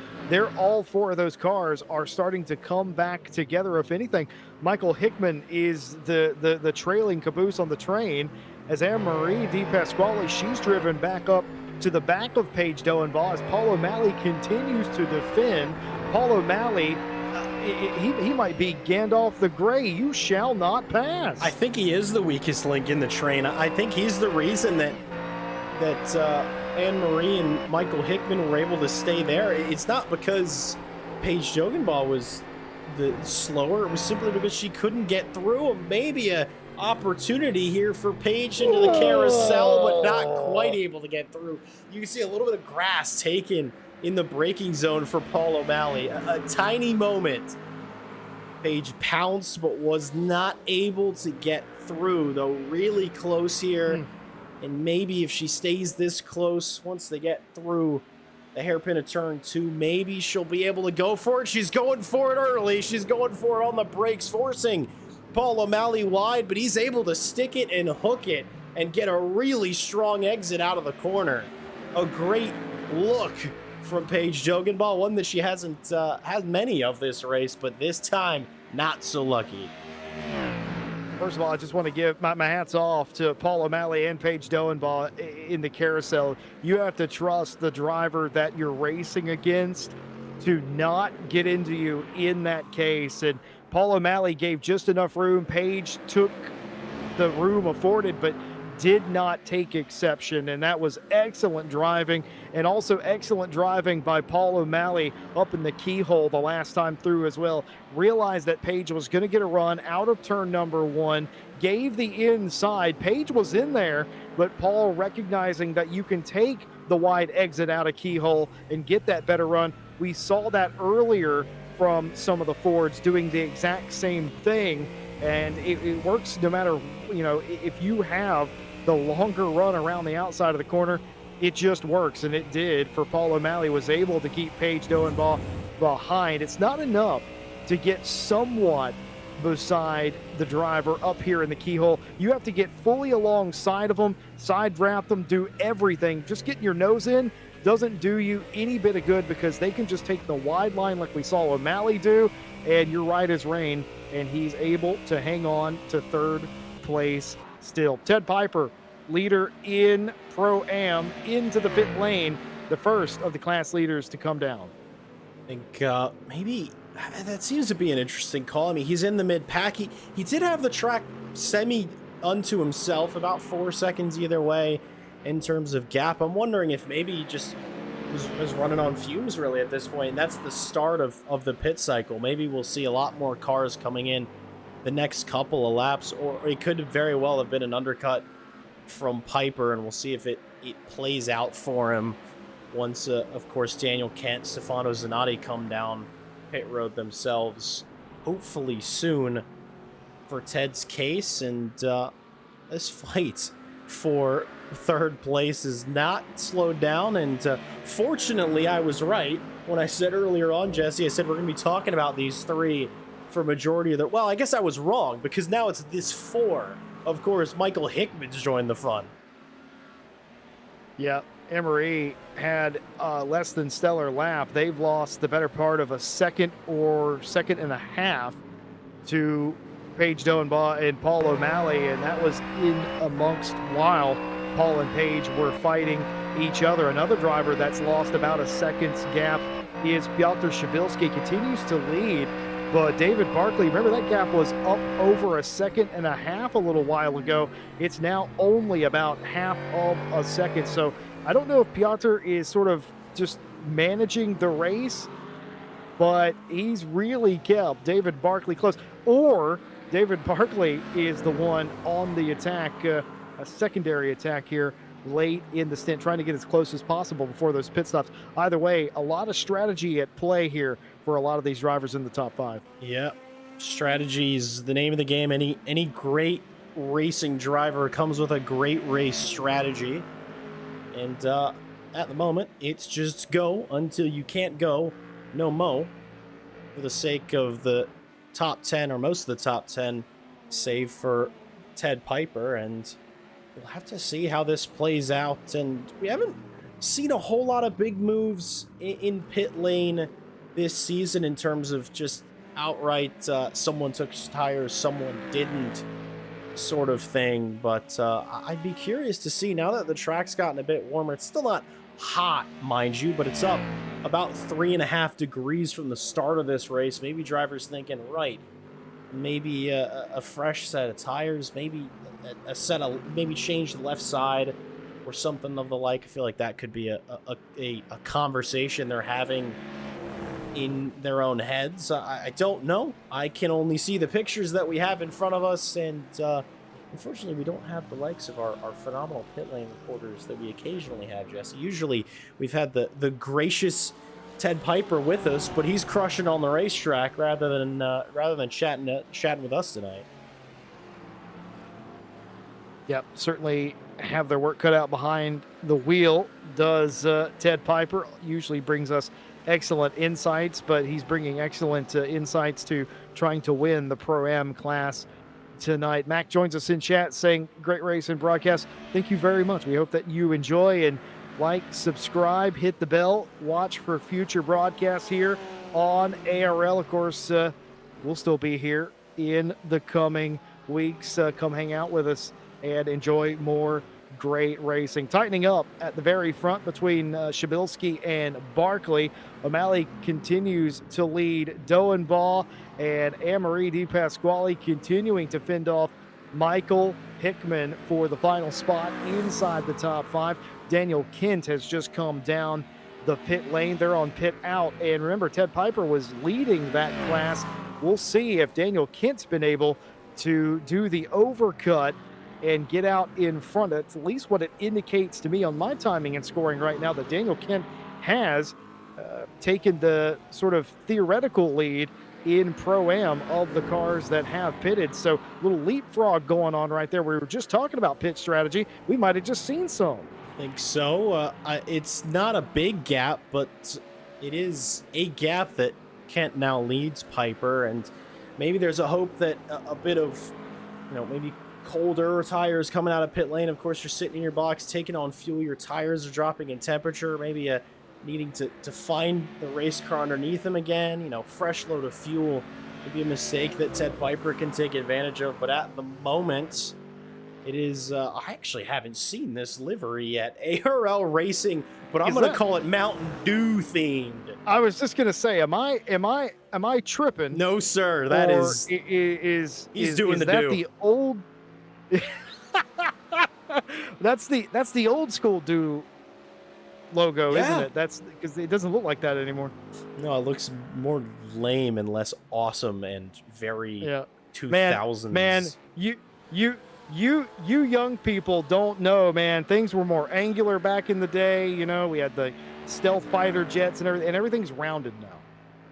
all four of those cars are starting to come back together. If anything, Michael Hickman is the trailing caboose on the train, as Anne-Marie Di Pasquale, she's driven back up to the back of Paige Doenbaugh as Paul O'Malley continues to defend. Paul O'Malley, he might be Gandalf the Grey. You shall not pass. I think he is the weakest link in the train. I think he's the reason that Anne-Marie and Michael Hickman were able to stay there. It's not because Paige Doenbaugh was the slower. It was simply because she couldn't get through. Maybe a opportunity here for Paige into the carousel, but not quite able to get through. You can see a little bit of grass taken in the braking zone for Paul O'Malley. A tiny moment. Paige pounced, but was not able to get through, though really close here. And maybe if she stays this close, once they get through the hairpin of turn 2, maybe she'll be able to go for it. She's going for it early. She's going for it on the brakes, forcing Paul O'Malley wide, but he's able to stick it and hook it and get a really strong exit out of the corner. A great look from Paige Doenbaugh, one that she hasn't had many of this race, but this time, not so lucky. First of all, I just want to give my hats off to Paul O'Malley and Paige Doenbaugh in the carousel. You have to trust the driver that you're racing against to not get into you in that case. And Paul O'Malley gave just enough room. Paige took the room afforded, but did not take exception, and that was excellent driving, and also excellent driving by Paul O'Malley up in the keyhole the last time through as well. Realized that Paige was going to get a run out of turn number 1, gave the inside. Paige was in there, but Paul, recognizing that you can take the wide exit out of keyhole and get that better run. We saw that earlier from some of the Fords doing the exact same thing, and it works no matter, if you have the longer run around the outside of the corner, it just works, and it did for Paul O'Malley. Was able to keep Paige Doenbaugh behind. It's not enough to get somewhat beside the driver up here in the keyhole. You have to get fully alongside of them, side wrap them, do everything. Just getting your nose in doesn't do you any bit of good, because they can just take the wide line like we saw O'Malley do, and you're right as rain, and he's able to hang on to third place still. Ted Piper, leader in Pro-Am, into the pit lane, the first of the class leaders to come down. I think maybe that seems to be an interesting call. I mean, he's in the mid-pack. He did have the track semi unto himself, about 4 seconds either way in terms of gap. I'm wondering if maybe he just was running on fumes really at this point. And that's the start of the pit cycle. Maybe we'll see a lot more cars coming in the next couple of laps, or it could very well have been an undercut from Piper, and we'll see if it plays out for him once, of course, Daniel Kent, Stefano Zanatti come down pit road themselves, hopefully soon, for Ted's case. And this fight for third place is not slowed down. And fortunately, I was right when I said earlier on, Jesse, I said we're going to be talking about these three for majority of the. Well, I guess I was wrong because now it's this four. Of course, Michael Hickman's joined the fun. Yeah, Emery had a less than stellar lap. They've lost the better part of a second or second and a half to Paige Doenbaugh and Paul O'Malley, and that was in amongst while Paul and Paige were fighting each other. Another driver that's lost about a second's gap is Piotr Shabilski, continues to lead, but David Barkley, remember that gap was up over a second and a half a little while ago. It's now only about half of a second. So I don't know if Piotr is sort of just managing the race, but he's really kept David Barkley close. Or David Barkley is the one on the attack, a secondary attack here late in the stint, trying to get as close as possible before those pit stops. Either way, a lot of strategy at play here for a lot of these drivers in the top five. Yeah, strategy is the name of the game. Any great racing driver comes with a great race strategy. And at the moment, it's just go until you can't go no mo, for the sake of the top 10 or most of the top 10, save for Ted Piper. And we'll have to see how this plays out. And we haven't seen a whole lot of big moves in pit lane this season in terms of just outright someone took tires, someone didn't sort of thing. But I'd be curious to see, now that the track's gotten a bit warmer. It's still not hot, mind you, but it's up about 3.5 degrees from the start of this race. Maybe drivers thinking, right, maybe a fresh set of tires, maybe a set of, maybe change the left side or something of the like. I feel like that could be a conversation they're having in their own heads. I don't know. I can only see the pictures that we have in front of us, and unfortunately we don't have the likes of our phenomenal pit lane reporters that we occasionally have, Jesse. Usually we've had the gracious Ted Piper with us, but he's crushing on the racetrack rather than chatting with us tonight. Yep, certainly have their work cut out behind the wheel. Does Ted Piper usually brings us excellent insights, but he's bringing excellent insights to trying to win the Pro-Am class tonight. Mac joins us in chat saying, great race and broadcast. Thank you very much. We hope that you enjoy, and like, subscribe, hit the bell, watch for future broadcasts here on ARL. Of course, we'll still be here in the coming weeks. Come hang out with us and enjoy more great racing. Tightening up at the very front between Shabilski and Barkley. O'Malley continues to lead Doenbaugh, and Anne-Marie DePasquale continuing to fend off Michael Hickman for the final spot inside the top five. Daniel Kent has just come down the pit lane. They're on pit out, and remember, Ted Piper was leading that class. We'll see if Daniel Kent's been able to do the overcut and get out in front. That's at least what it indicates to me on my timing and scoring right now, that Daniel Kent has taken the sort of theoretical lead in Pro-Am of the cars that have pitted. So little leapfrog going on right there. We were just talking about pit strategy. We might have just seen some. I think so. It's not a big gap, but it is a gap that Kent now leads Piper, and maybe there's a hope that a bit of, maybe colder tires coming out of pit lane. Of course, you're sitting in your box taking on fuel, your tires are dropping in temperature, maybe needing to find the race car underneath them again. Fresh load of fuel would be a mistake that Ted Piper can take advantage of, but at the moment it is I actually haven't seen this livery yet. ARL Racing, but I'm going to call it Mountain Dew themed. I was just going to say, am I tripping? No, sir. That is he's doing the Dew. The old that's the old school Dew logo, isn't it? That's because it doesn't look like that anymore. No, it looks more lame and less awesome and very 2000s. Man, you young people don't know, man. Things were more angular back in the day. We had the stealth fighter jets and everything's rounded now.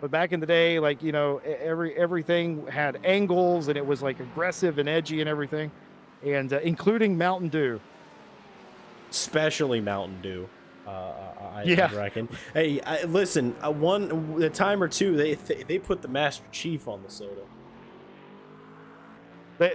But back in the day, like, everything had angles, and it was like aggressive and edgy and everything, and including Mountain Dew. especially Mountain Dew. Yeah. I reckon. Hey, listen, a time or two they put the Master Chief on the soda.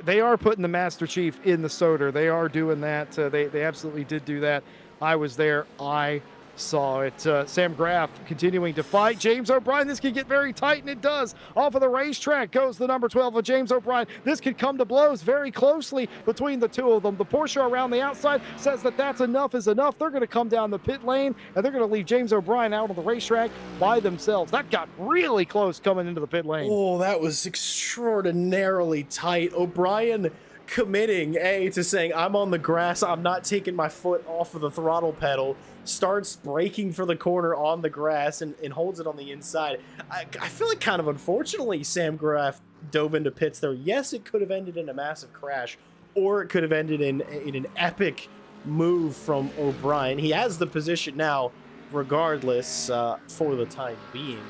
They are putting the Master Chief in the soda. They are doing that. They absolutely did do that. I was there. I saw it. Sam Graff continuing to fight. James O'Brien. This could get very tight, and it does. Off of the racetrack goes the number 12 of James O'Brien. This could come to blows very closely between the two of them. The Porsche around the outside says that that's enough is enough. They're going to come down the pit lane, and they're going to leave James O'Brien out on the racetrack by themselves. That got really close coming into the pit lane. Oh, that was extraordinarily tight. O'Brien committing to saying, I'm on the grass, I'm not taking my foot off of the throttle pedal, starts braking for the corner on the grass and holds it on the inside. I feel like kind of unfortunately Sam Graff dove into pits there. Yes, it could have ended in a massive crash, or it could have ended in an epic move from O'Brien. He has the position now regardless, for the time being,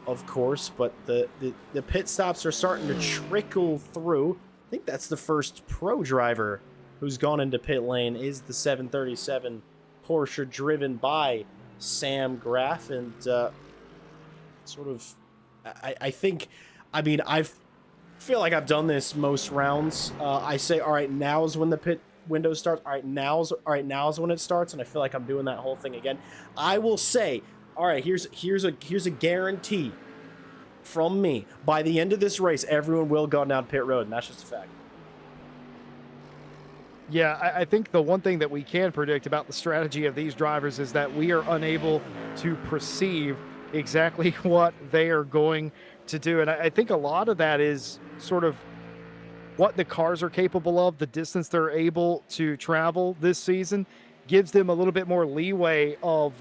of course, but the pit stops are starting to trickle through. I think that's the first pro driver who's gone into pit lane is the 737 Porsche driven by Sam Graff. And I think, I mean, I feel like I've done this most rounds. I say, all right, now's when the pit window starts. All right, now's when it starts. And I feel like I'm doing that whole thing again. I will say, all right, here's a guarantee from me. By the end of this race, everyone will go down pit road, and that's just a fact. Yeah, I think the one thing that we can predict about the strategy of these drivers is that we are unable to perceive exactly what they are going to do. And I think a lot of that is sort of what the cars are capable of, the distance they're able to travel this season gives them a little bit more leeway of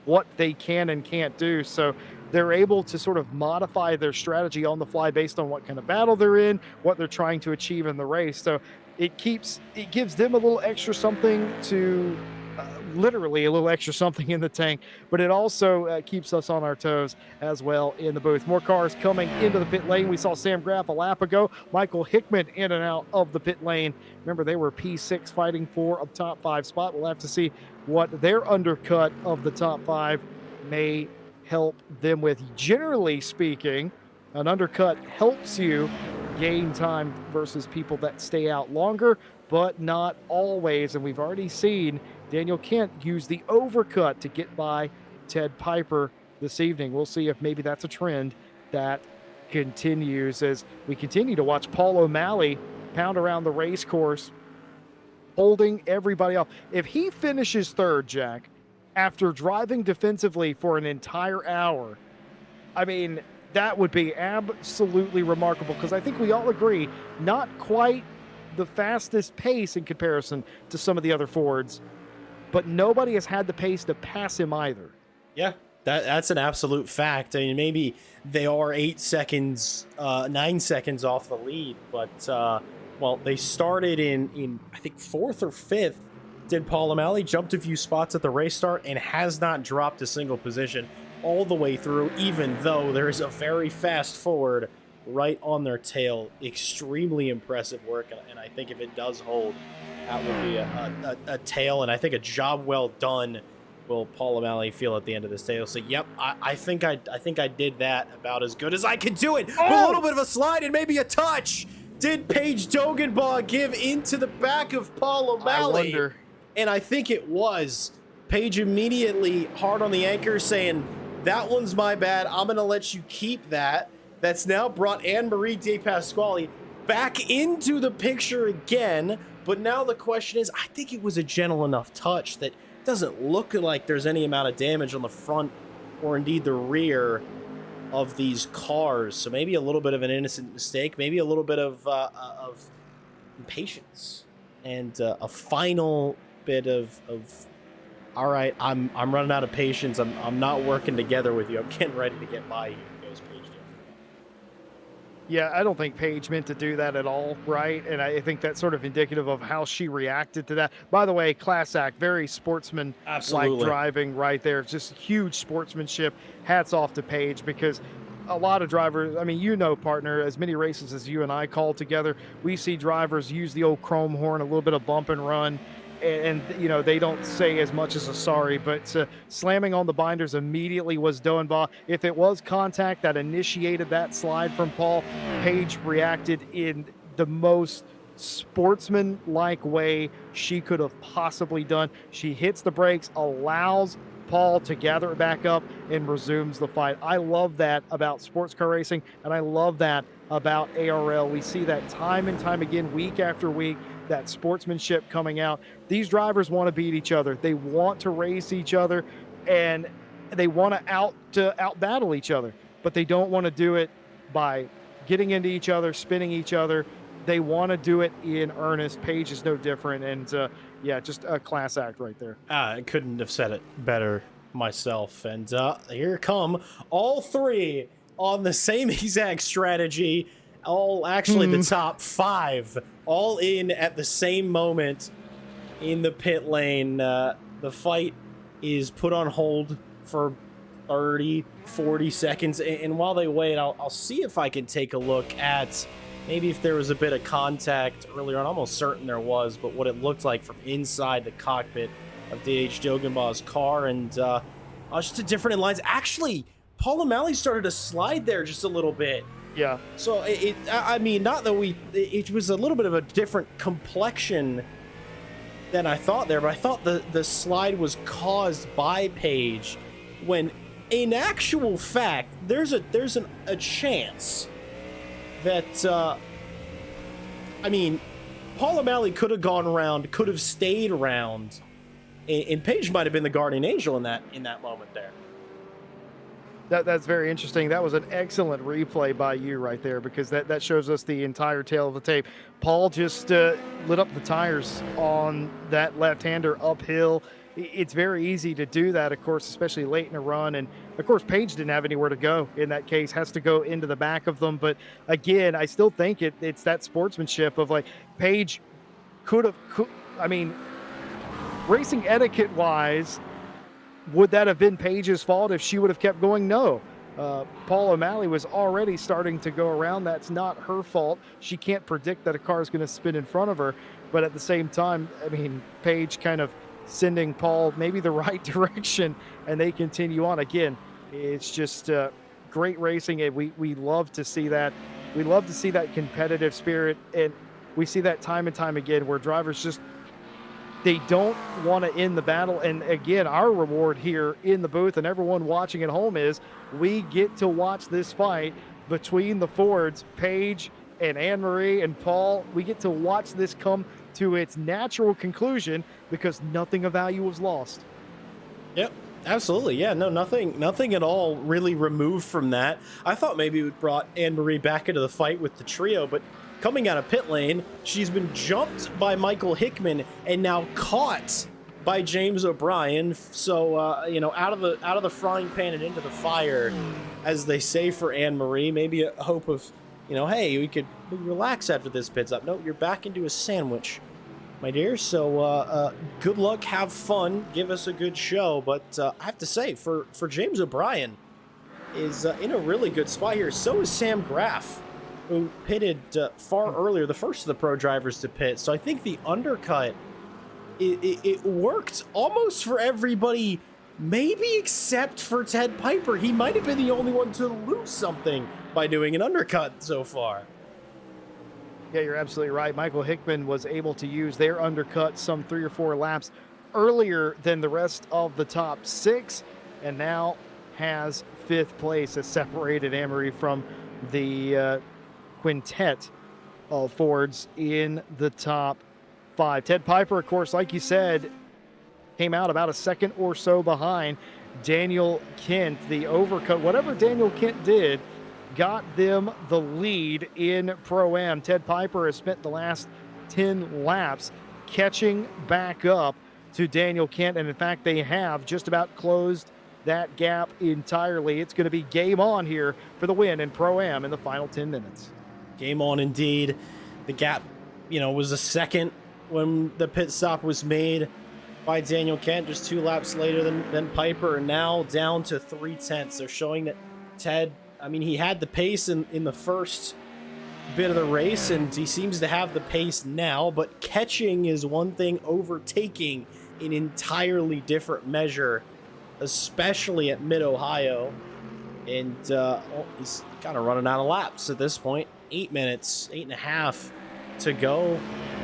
what they can and can't do. So they're able to sort of modify their strategy on the fly based on what kind of battle they're in, what they're trying to achieve in the race. So it gives them a little extra something to, literally a little extra something in the tank, but it also keeps us on our toes as well in the booth. More cars coming into the pit lane. We saw Sam Graff a lap ago. Michael Hickman in and out of the pit lane. Remember, they were P6 fighting for a top 5 spot. We'll have to see what their undercut of the top 5 may help them with. Generally speaking, an undercut helps you gain time versus people that stay out longer, but not always. And we've already seen Daniel Kent use the overcut to get by Ted Piper this evening. We'll see if maybe that's a trend that continues as we continue to watch Paul O'Malley pound around the race course, holding everybody off. If he finishes third, Jack, after driving defensively for an entire hour, I mean, that would be absolutely remarkable, because I think we all agree, not quite the fastest pace in comparison to some of the other Fords, but nobody has had the pace to pass him either. Yeah, that's an absolute fact. I mean, maybe they are 8 seconds, 9 seconds off the lead, but, well, they started in I think 4th or 5th. Did Paul O'Malley jumped a few spots at the race start and has not dropped a single position all the way through, even though there is a very fast Ford right on their tail. Extremely impressive work, and I think if it does hold, that would be a tail, and I think a job well done will Paul O'Malley feel at the end of this day. He'll say, yep, I think I did that about as good as I could do it. With a little bit of a slide and maybe a touch. Did Paige Dogenbaugh give into the back of Paul O'Malley? I wonder. And I think it was. Paige immediately hard on the anchor saying, that one's my bad. I'm going to let you keep that. That's now brought Anne-Marie De Pasquale back into the picture again. But now the question is, I think it was a gentle enough touch that doesn't look like there's any amount of damage on the front or indeed the rear of these cars. So maybe a little bit of an innocent mistake, maybe a little bit of impatience, and a final bit of all right, I'm running out of patience. I'm not working together with you. I'm getting ready to get by you. Goes Paige. Yeah, I don't think Paige meant to do that at all, right? And I think that's sort of indicative of how she reacted to that. By the way, class act, very sportsman-like driving right there. Just huge sportsmanship. Hats off to Paige, because a lot of drivers, I mean, you know, partner, as many races as you and I call together, we see drivers use the old chrome horn, a little bit of bump and run. and you know, they don't say as much as a sorry, but slamming on the binders immediately was Doenbaugh. If it was contact that initiated that slide from Paul, Paige reacted in the most sportsman-like way she could have possibly done. She hits the brakes, allows Paul to gather it back up, and resumes the fight. I love that about sports car racing, and I love that about ARL. We see that time and time again, week after week, that sportsmanship coming out. These drivers want to beat each other. They want to race each other, and they want to out battle each other, but they don't want to do it by getting into each other, spinning each other. They want to do it in earnest. Paige is no different, and yeah, just a class act right there. I couldn't have said it better myself. And here come all three on the same exact strategy. All actually the top 5 all in at the same moment in the pit lane. The fight is put on hold for 30, 40 seconds. And while they wait, I'll see if I can take a look at maybe if there was a bit of contact earlier on. I'm almost certain there was, but what it looked like from inside the cockpit of D.H. Dogenbaugh's car, and just a different in lines. Actually, Paul O'Malley started to slide there just a little bit. Yeah. So I mean, not that it was a little bit of a different complexion than I thought there, but I thought the slide was caused by Paige, when in actual fact, there's a chance that, I mean, Paul O'Malley could have gone around, could have stayed around, and Paige might have been the guardian angel in that moment there. That's very interesting. That was an excellent replay by you right there, because that shows us the entire tail of the tape. Paul just lit up the tires on that left-hander uphill. It's very easy to do that, of course, especially late in a run. And, of course, Paige didn't have anywhere to go in that case, has to go into the back of them. But, again, I still think it's that sportsmanship of, like, Paige I mean, racing etiquette-wise, would that have been Paige's fault if she would have kept going? No. Paul O'Malley was already starting to go around. That's not her fault. She can't predict that a car is going to spin in front of her. But at the same time, I mean, Paige kind of sending Paul maybe the right direction, and they continue on. Again, it's just great racing, and we love to see that. We love to see that competitive spirit, and we see that time and time again where drivers just, they don't want to end the battle. And again, our reward here in the booth and everyone watching at home is we get to watch this fight between the Fords, Paige and Anne-Marie and Paul. We get to watch this come to its natural conclusion because nothing of value was lost. Yep, absolutely. Yeah, no, nothing at all really removed from that. I thought maybe it brought Anne-Marie back into the fight with the trio, but coming out of pit lane, she's been jumped by Michael Hickman and now caught by James O'Brien. So, you know, out of the frying pan and into the fire, as they say for Anne-Marie. Maybe a hope of, you know, hey, we could relax after this pit stop. No, you're back into a sandwich, my dear. So, good luck, have fun, give us a good show. But I have to say, for James O'Brien is in a really good spot here. So is Sam Graff, who pitted far earlier, the first of the pro drivers to pit. So I think the undercut, it worked almost for everybody, maybe except for Ted Piper. He might have been the only one to lose something by doing an undercut so far. Yeah, you're absolutely right. Michael Hickman was able to use their undercut some 3 or 4 laps earlier than the rest of the top 6, and now has 5th place, has separated Anne-Marie from the quintet of Fords in the top 5. Ted Piper, of course, like you said, came out about a second or so behind Daniel Kent. The overcut, whatever Daniel Kent did, got them the lead in Pro-Am. Ted Piper has spent the last 10 laps catching back up to Daniel Kent, and in fact, they have just about closed that gap entirely. It's going to be game on here for the win in Pro-Am in the final 10 minutes. Game on indeed. The gap, you know, was a second when the pit stop was made by Daniel Kent, just 2 laps later than Piper, and now down to 3/10. They're showing that Ted, I mean, he had the pace in the first bit of the race, and he seems to have the pace now, but catching is one thing, overtaking an entirely different measure, especially at Mid-Ohio. And he's kind of running out of laps at this point. 8 minutes, 8.5 to go.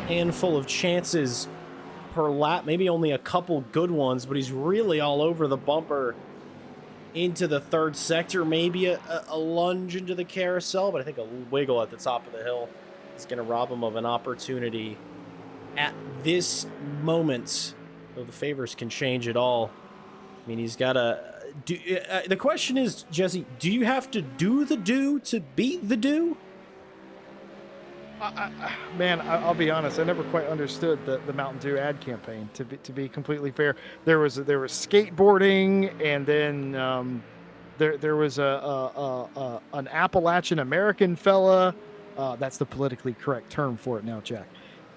Handful of chances per lap, maybe only a couple good ones, but he's really all over the bumper into the third sector. Maybe a lunge into the carousel, but I think a wiggle at the top of the hill is going to rob him of an opportunity at this moment. Though the favors can change it all. I mean, he's got to... the question is, Jesse, do you have to do the do to beat the do? Man, I'll be honest. I never quite understood the Mountain Dew ad campaign. To be completely fair, there was skateboarding, and then there was an Appalachian American fella. That's the politically correct term for it now, Jack.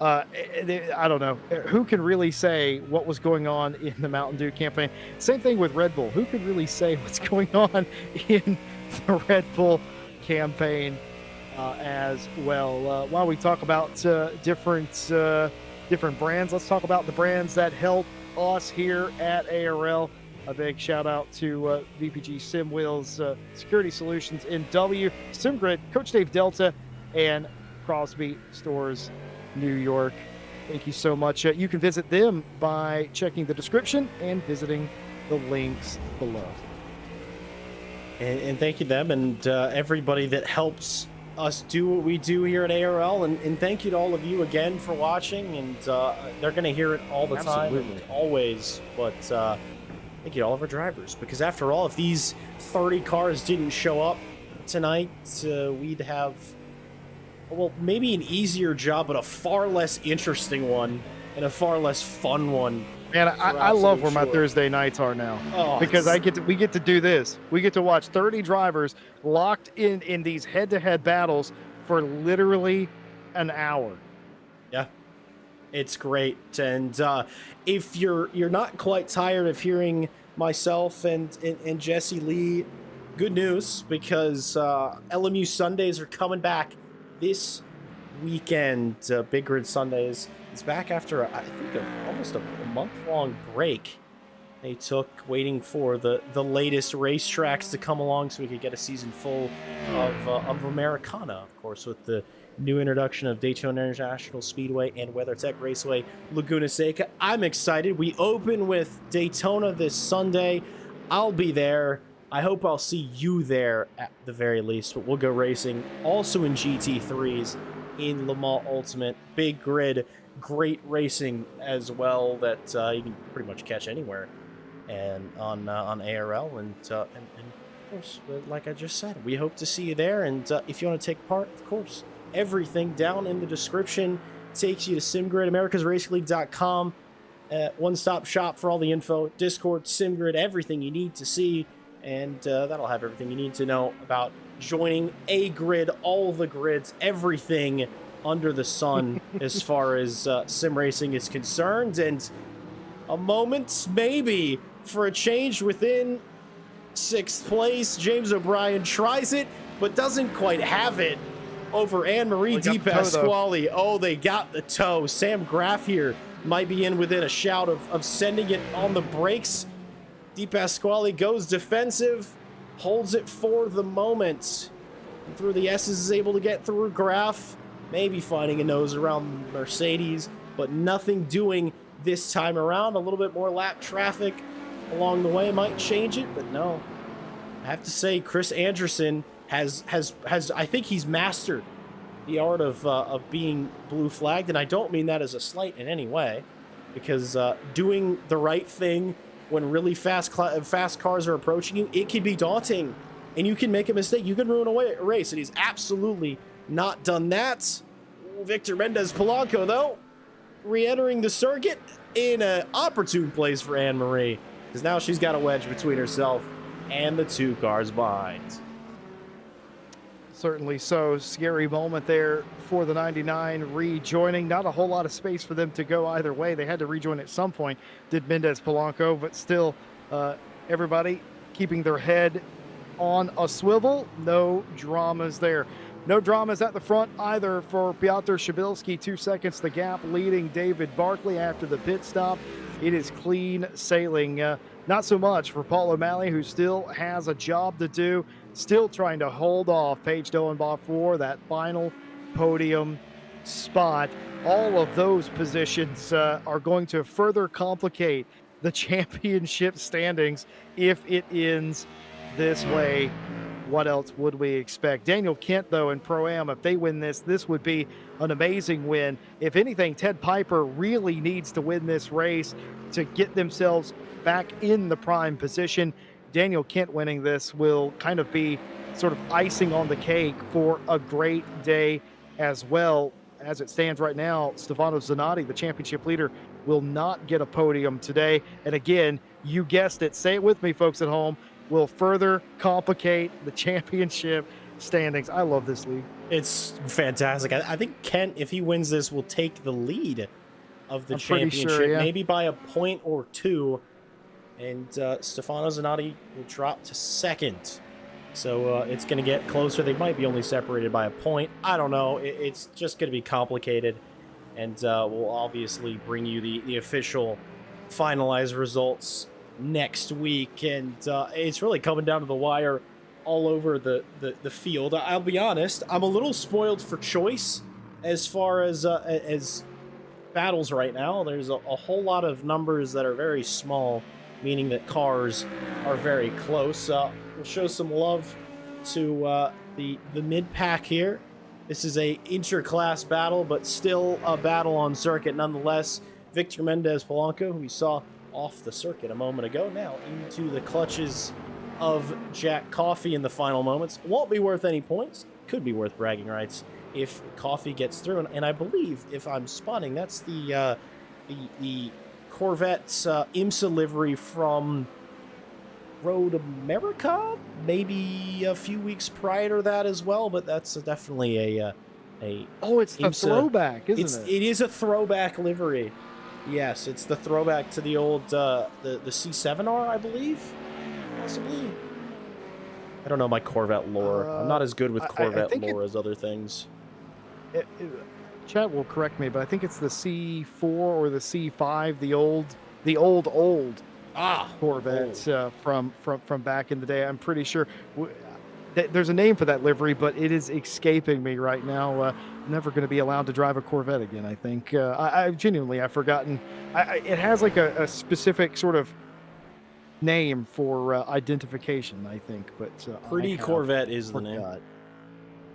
I don't know who can really say what was going on in the Mountain Dew campaign. Same thing with Red Bull. Who could really say what's going on in the Red Bull campaign? As well. While we talk about different brands, let's talk about the brands that help us here at ARL. A big shout out to VPG Sim Wheels, Security Solutions NW, SimGrid, Coach Dave Delta, and Crosby Stores New York. Thank you so much. You can visit them by checking the description and visiting the links below. And thank you them and everybody that helps us do what we do here at ARL, and thank you to all of you again for watching. And they're going to hear it all the time, always. But thank you to all of our drivers, because after all, if these 30 cars didn't show up tonight, we'd have, well, maybe an easier job, but a far less interesting one and a far less fun one. Man, I love where my Thursday nights are now, because we get to do this. We get to watch 30 drivers locked in these head-to-head battles for literally an hour. Yeah, it's great. And if you're not quite tired of hearing myself and Jesse Lee, good news, because LMU Sundays are coming back this weekend. Big Grid Sundays is back after I think almost a month-long break they took, waiting for the latest racetracks to come along so we could get a season full of Americana, of course, with the new introduction of Daytona International Speedway and WeatherTech Raceway Laguna Seca. I'm excited. We open with Daytona this Sunday. I'll be there. I hope I'll see you there at the very least, but we'll go racing also in GT3s in Le Mans Ultimate. Big Grid, great racing as well that you can pretty much catch anywhere and on ARL. And of course, like I just said, we hope to see you there. And if you want to take part, of course, everything down in the description takes you to SimGrid, americasracingleague.com, one-stop shop for all the info, Discord, SimGrid, everything you need to see. And that'll have everything you need to know about joining a grid, all the grids, everything under the sun as far as sim racing is concerned. And a moment maybe for a change within 6th place. James O'Brien tries it, but doesn't quite have it over Anne-Marie Di Pasquale. Oh, they got the toe. Sam Graff here might be in within a shout of sending it on the brakes. Di Pasquale goes defensive, holds it for the moment. And through the S's is able to get through Graff, maybe finding a nose around Mercedes, but nothing doing this time around. A little bit more lap traffic along the way might change it, but no. I have to say, Chris Anderson has I think he's mastered the art of being blue flagged, and I don't mean that as a slight in any way, because doing the right thing when really fast cars are approaching you, it can be daunting, and you can make a mistake. You can ruin a race, and he's absolutely not done that. Victor Mendez-Polanco, though, re-entering the circuit in an opportune place for Anne-Marie, because now she's got a wedge between herself and the two cars behind. Certainly so. Scary moment there for the 99 rejoining. Not a whole lot of space for them to go either way. They had to rejoin at some point, did Mendez-Polanco, but still everybody keeping their head on a swivel. No dramas there. No dramas at the front either for Piotr Shabilski. 2 seconds the gap, leading David Barkley after the pit stop. It is clean sailing. Not so much for Paul O'Malley, who still has a job to do, still trying to hold off Paige Doenbaugh for that final podium spot. All of those positions are going to further complicate the championship standings if it ends this way. What else would we expect? Daniel Kent, though, in Pro-Am, if they win this, this would be an amazing win. If anything, Ted Piper really needs to win this race to get themselves back in the prime position. Daniel Kent winning this will kind of be sort of icing on the cake for a great day as well. As it stands right now, Stefano Zanatti, the championship leader, will not get a podium today. And again, you guessed it, say it with me, folks at home, will further complicate the championship standings. I love this league. It's fantastic. I think Kent, if he wins this, will take the lead of the championship, sure, yeah. maybe by a point or two. And Stefano Zanatti will drop to second. So it's going to get closer. They might be only separated by a point. I don't know. It's just going to be complicated. And we'll obviously bring you the official finalized results next week. And it's really coming down to the wire all over the field. I'll be honest, I'm a little spoiled for choice as far as battles right now. There's a whole lot of numbers that are very small, meaning that cars are very close. We'll show some love to the mid-pack here. This is a inter-class battle, but still a battle on circuit nonetheless. Victor Mendez-Polanco, who we saw off the circuit a moment ago, now into the clutches of Jack Coffey in the final moments. Won't be worth any points. Could be worth bragging rights if Coffey gets through. And I believe, if I'm spotting, that's the Corvette's IMSA livery from Road America, maybe a few weeks prior to that as well. But that's definitely a oh, it's the IMSA throwback, isn't it? It is a throwback livery. Yes, it's the throwback to the old the C7R, I believe, possibly. I don't know my Corvette lore. I'm not as good with Corvette lore as other things. Chat will correct me, but I think it's the C4 or the C5, the old Corvette from back in the day. I'm pretty sure there's a name for that livery, but it is escaping me right now. Never going to be allowed to drive a Corvette again, I think. I genuinely, I've forgotten. It has like a specific sort of name for identification, I think. But Pretty Corvette is the name.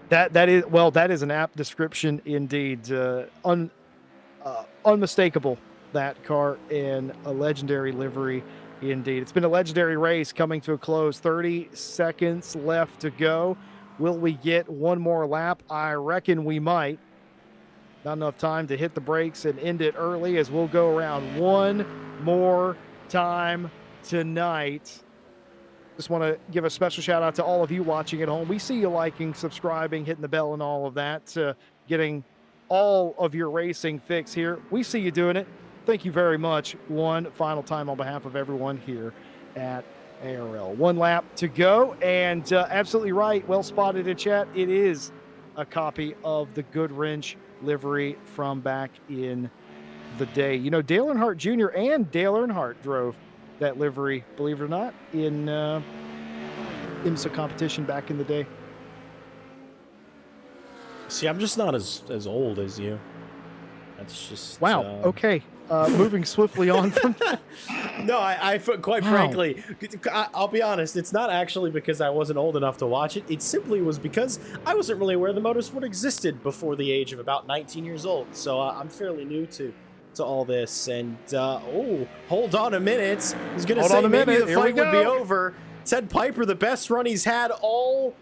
That is an apt description indeed. Unmistakable, that car in a legendary livery indeed. It's been a legendary race coming to a close. 30 seconds left to go. Will we get one more lap? I reckon we might. Not enough time to hit the brakes and end it early, as we'll go around one more time tonight. Just want to give a special shout out to all of you watching at home. We see you liking, subscribing, hitting the bell and all of that, getting all of your racing fix here. We see you doing it. Thank you very much. One final time on behalf of everyone here at ARL. One lap to go, and absolutely right. Well spotted in chat. It is a copy of the Good Wrench livery from back in the day. You know, Dale Earnhardt Jr. and Dale Earnhardt drove that livery, believe it or not, in IMSA competition back in the day. See, I'm just not as old as you. That's just wow. Okay. Moving swiftly on from that. No, I quite frankly, I'll be honest, it's not actually because I wasn't old enough to watch it. It simply was because I wasn't really aware the motorsport existed before the age of about 19 years old. So I'm fairly new to all this. And, hold on a minute. I was going to say maybe the fight would be over. Ted Piper, the best run he's had all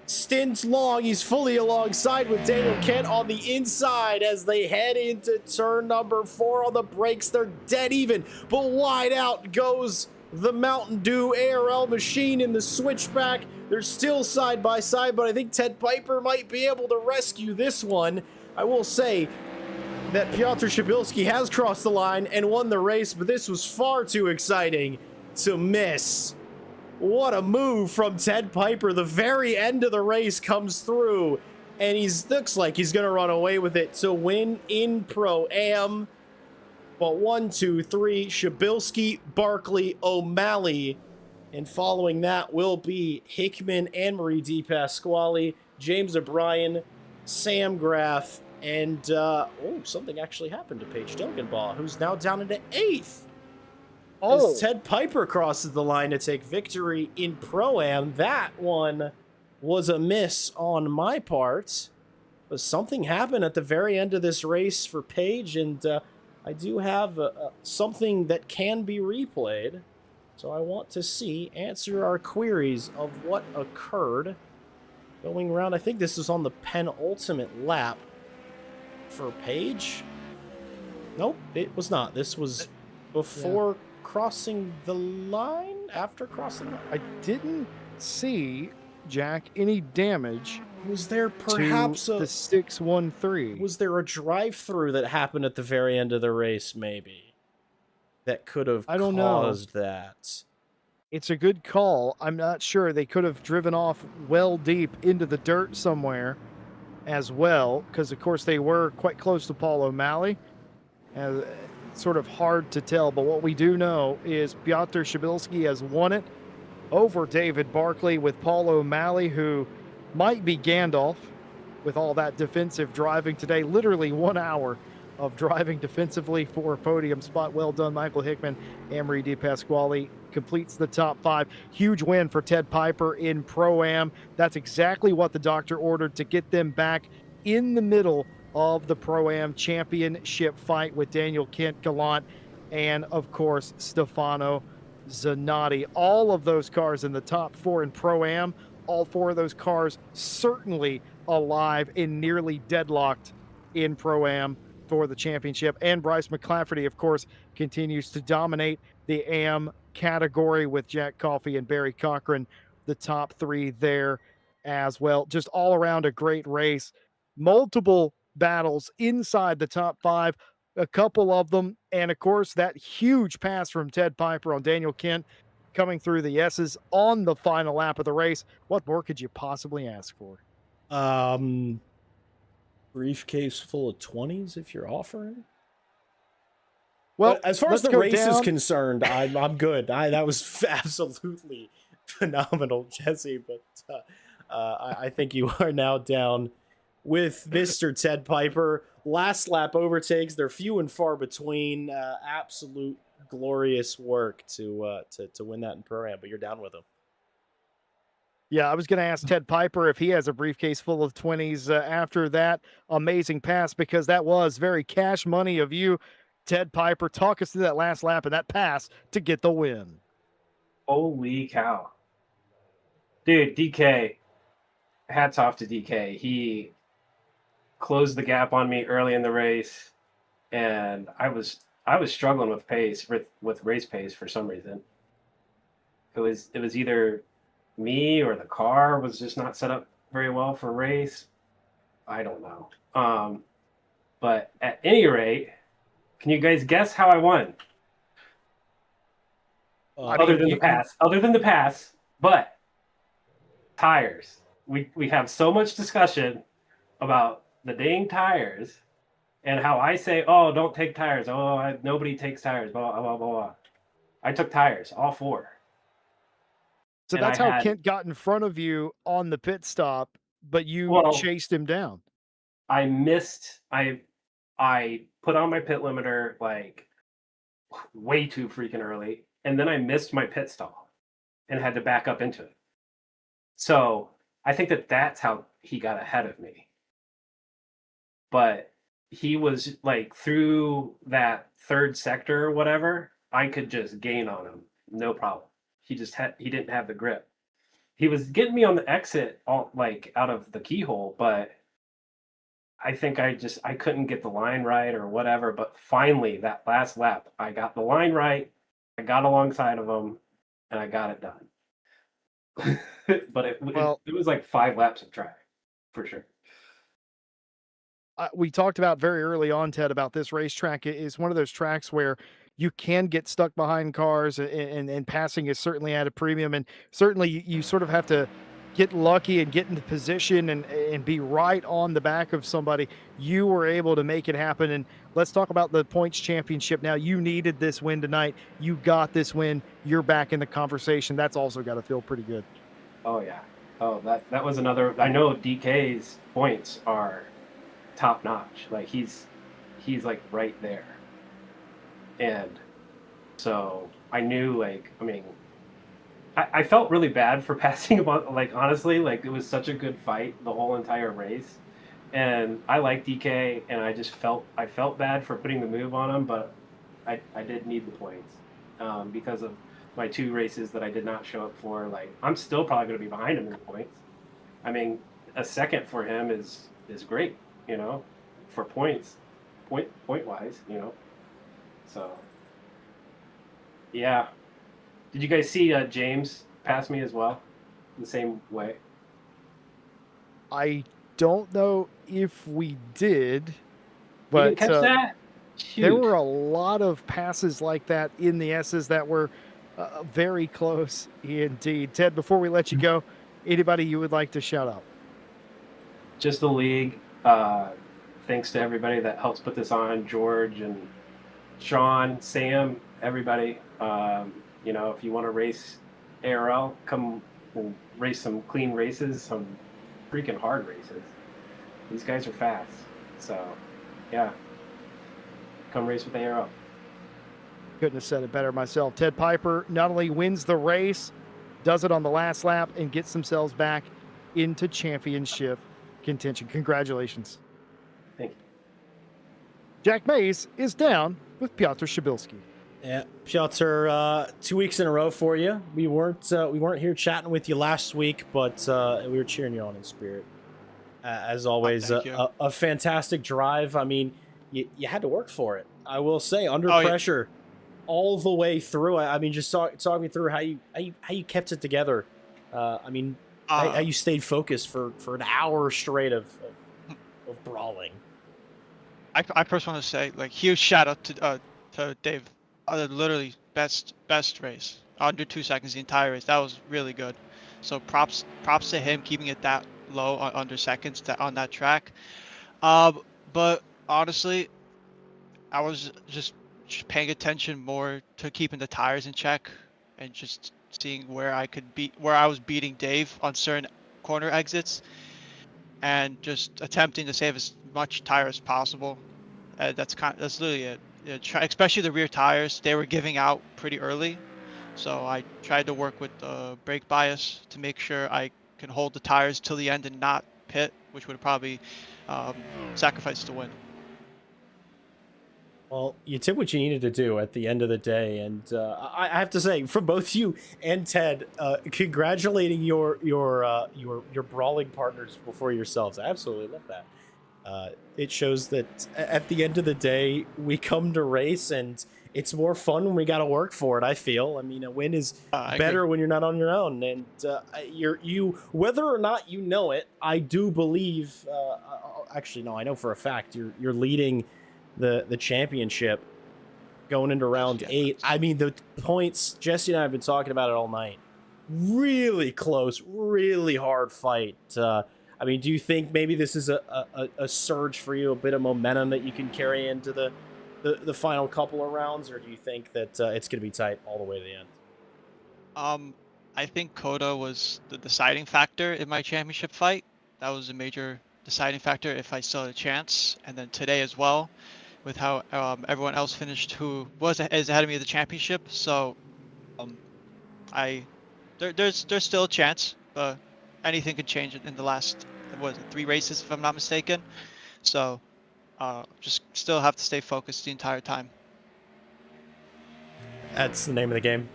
stints long. He's fully alongside with Daniel Kent on the inside as they head into turn number 4 on the brakes. They're dead even, but wide out goes the Mountain Dew ARL machine in the switchback. They're still side by side, but I think Ted Piper might be able to rescue this one. I will say that Piotr Shabilski has crossed the line and won the race, but this was far too exciting to miss. What a move from Ted Piper. The very end of the race comes through, and looks like he's going to run away with it to win in Pro-Am. But 1, 2, 3, Shabilsky, Barkley, O'Malley. And following that will be Hickman, Anne-Marie DePasquale, James O'Brien, Sam Graff, and something actually happened to Paige Duncanbaugh, who's now down into 8th. As Ted Piper crosses the line to take victory in Pro-Am. That one was a miss on my part. But something happened at the very end of this race for Paige, and I do have something that can be replayed. So I want to answer our queries of what occurred going around. I think this is on the penultimate lap for Paige. Nope, it was not. This was before crossing the line, after crossing the line. I didn't see, Jack, any damage. Was there perhaps the 613? Was there a drive-through that happened at the very end of the race, maybe, that could have caused that? It's a good call. I'm not sure. They could have driven off well deep into the dirt somewhere as well, because, of course, they were quite close to Paul O'Malley. Sort of hard to tell, but what we do know is Piotr Shabilsky has won it over David Barkley, with Paul O'Malley, who might be Gandalf with all that defensive driving today. Literally 1 hour of driving defensively for a podium spot. Well done, Michael Hickman. Anne-Marie DePasquale completes the top 5. Huge win for Ted Piper in Pro-Am. That's exactly what the doctor ordered, to get them back in the middle of the Pro-Am championship fight with Daniel Kent Gallant and, of course, Stefano Zanotti. All of those cars in the top 4 in Pro-Am, all 4 of those cars certainly alive and nearly deadlocked in Pro-Am for the championship. And Bryce McClafferty, of course, continues to dominate the AM category with Jack Coffey and Barry Cochran, the top 3 there as well. Just all around a great race. Multiple battles inside the top 5, a couple of them, and of course that huge pass from Ted Piper on Daniel Kent coming through the S's on the final lap of the race. What more could you possibly ask for? Briefcase full of 20s if you're offering. Well, but as far as the race is concerned, I'm good. That was absolutely phenomenal, Jesse. But I think you are now down with Mr. Ted Piper. Last lap overtakes, they're few and far between. Absolute glorious work to win that in Pro-Am, but you're down with him. Yeah, I was going to ask Ted Piper if he has a briefcase full of 20s after that amazing pass, because that was very cash money of you, Ted Piper. Talk us through that last lap and that pass to get the win. Holy cow. Dude, DK, hats off to DK. He closed the gap on me early in the race, and I was struggling with pace, with race pace for some reason. It was either me or the car was just not set up very well for race. I don't know. But at any rate, can you guys guess how I won? Other than the pass, but tires. We have so much discussion about the dang tires and how I say, oh, don't take tires. Oh, nobody takes tires, blah, blah, blah, blah. I took tires, all 4. So that's how Kent got in front of you on the pit stop, but you chased him down. I missed. I put on my pit limiter like way too freaking early, and then I missed my pit stop and had to back up into it. So I think that's how he got ahead of me. But he was like through that 3rd sector or whatever, I could just gain on him, no problem. He didn't have the grip. He was getting me on the exit out of the keyhole, but I think I couldn't get the line right or whatever. But finally, that last lap, I got the line right. I got alongside of him, and I got it done. But it was like 5 laps of track, for sure. We talked about very early on, Ted, about this racetrack. It is one of those tracks where you can get stuck behind cars, and passing is certainly at a premium. And certainly you sort of have to get lucky and get into position and be right on the back of somebody, you were able to make it happen. And let's talk about the points championship now. You needed this win tonight. You got this win. You're back in the conversation. That's also got to feel pretty good. Oh yeah. Oh, that was another. I know DK's points are top notch. Like he's like right there, and so I knew like I mean I felt really bad for passing him on. Like honestly, like it was such a good fight the whole entire race, and I like DK, and I felt bad for putting the move on him, but I did need the points because of my 2 races that I did not show up for. Like I'm still probably going to be behind him in points. I mean, a second for him is great, you know, for points, point wise, you know. So yeah. Did you guys see James pass me as well, the same way? I don't know if we did, You but didn't catch that? there Shoot. were a lot of passes like that in the S's that were very close indeed. Ted, before we let you go, anybody you would like to shout out? Just the league. Thanks to everybody that helps put this on, George and Sean, Sam, everybody. You know, if you want to race ARL, come and race some clean races, some freaking hard races. These guys are fast. So, yeah, come race with ARL. Couldn't have said it better myself. Ted Piper not only wins the race, does it on the last lap, and gets themselves back into championship contention. Congratulations. Thank you. Jack Mays is down with Piotr Shabilski. Yeah, Piotr, 2 weeks in a row for you. We weren't here chatting with you last week, but we were cheering you on in spirit. As always, a fantastic drive. I mean, you had to work for it. I will say, under pressure, all the way through. I mean, just talk me through how you kept it together. I mean, how you stayed focused for an hour straight of brawling. I first want to say, like, huge shout out to Dave. Literally best race, under 2 seconds the entire race. That was really good. So props to him keeping it that low under seconds on that track. But honestly, I was just paying attention more to keeping the tires in check and just seeing where I was beating Dave on certain corner exits, and just attempting to save as much tire as possible. That's literally it. Especially the rear tires, they were giving out pretty early, so I tried to work with the brake bias to make sure I can hold the tires till the end and not pit, which would probably sacrifice the win. Well, you did what you needed to do at the end of the day, and I have to say, from both you and Ted, congratulating your brawling partners before yourselves. I absolutely love that. It shows that at the end of the day, we come to race, and it's more fun when we got to work for it. I feel. I mean, a win is better when you're not on your own, and you whether or not you know it. I do believe. Actually, no, I know for a fact you're leading the championship going into round 8. I mean, the points. Jesse and I have been talking about it all night. Really close, really hard fight. I mean, do you think maybe this is a surge for you, a bit of momentum that you can carry into the final couple of rounds, or do you think that it's going to be tight all the way to the end? I think Coda was the deciding factor in my championship fight. That was a major deciding factor if I still had a chance. And then today as well, with how everyone else finished who is ahead of me at the championship. So there's still a chance, but anything could change in the last 3 races if I'm not mistaken. So just still have to stay focused the entire time. That's the name of the game.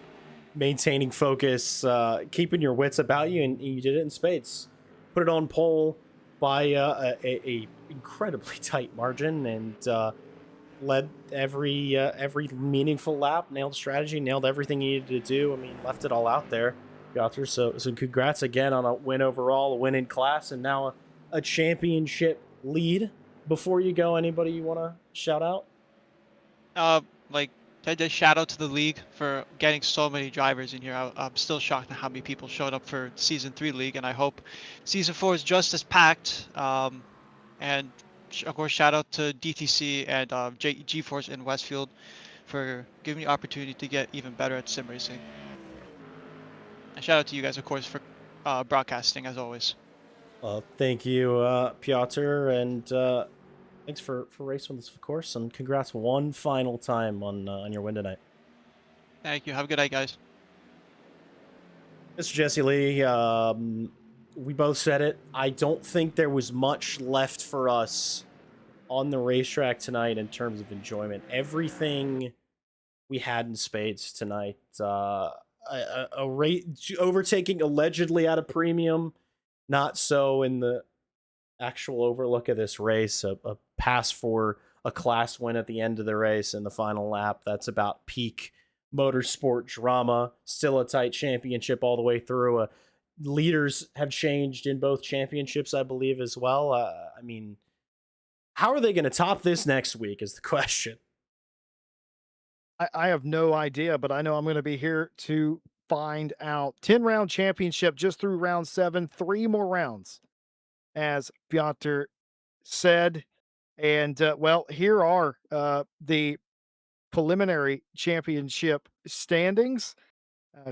Maintaining focus, keeping your wits about you, and you did it in spades. Put it on pole by a incredibly tight margin, and led every meaningful lap, nailed strategy, nailed everything you needed to do. I mean, left it all out there, Piotr. So congrats again on a win overall, a win in class, and now a championship lead. Before you go, anybody you want to shout out? Like just shout out to the league for getting so many drivers in here. I'm still shocked at how many people showed up for Season 3 league, and I hope Season 4 is just as packed. And of course, shout out to DTC and GeForce in Westfield for giving me the opportunity to get even better at sim racing. And shout out to you guys, of course, for broadcasting as always. Thank you, Piotr, and thanks for racing with us, of course, and congrats one final time on your win tonight. Thank you. Have a good night, guys. Mr. Jesse Lee, we both said it. I don't think there was much left for us on the racetrack tonight in terms of enjoyment. Everything we had in spades tonight. A rate overtaking allegedly at a premium, not so in the actual overlook of this race. A pass for a class win at the end of the race in the final lap. That's about peak motorsport drama. Still a tight championship all the way through. Leaders have changed in both championships, I believe, as well. I mean, how are they going to top this next week is the question. I have no idea, but I know I'm going to be here to find out. 10-round championship just through round 7, 3 more rounds, as Piotr said. And, well, here are the preliminary championship standings.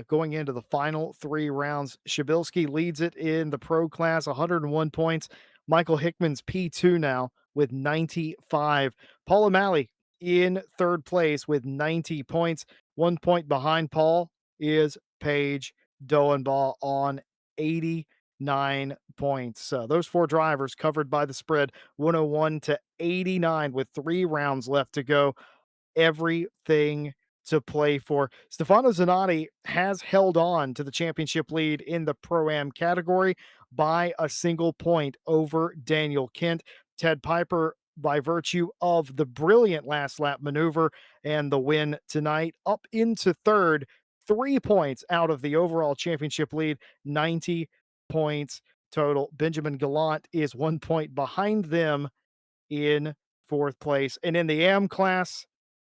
Going into the final 3 rounds, Shabilsky leads it in the pro class, 101 points. Michael Hickman's P2 now with 95. Paul O'Malley in 3rd place with 90 points. 1 point behind Paul is Paige Doenbaugh on 89 points. Those 4 drivers covered by the spread, 101 to 89 with 3 rounds left to go. Everything to play for. Stefano Zanatti has held on to the championship lead in the Pro-Am category by a single point over Daniel Kent. Ted Piper, by virtue of the brilliant last lap maneuver and the win tonight, up into 3rd, 3 points out of the overall championship lead, 90 points total. Benjamin Gallant is 1 point behind them in 4th place. And in the AM class,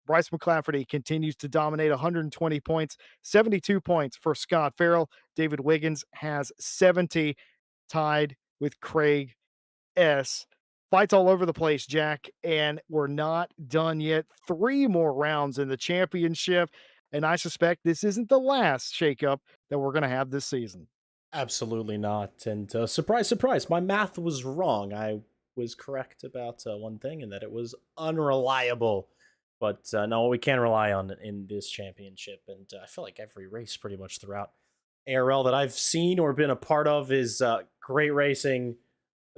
Bryce McClafferty continues to dominate, 120 points, 72 points for Scott Farrell. David Wiggins has 70, tied with Craig S. Fights all over the place, Jack, and we're not done yet. 3 more rounds in the championship, and I suspect this isn't the last shakeup that we're going to have this season. Absolutely not. And surprise, surprise, my math was wrong. I was correct about one thing, and that it was unreliable. But no, we can rely on in this championship. And I feel like every race pretty much throughout ARL that I've seen or been a part of is great racing,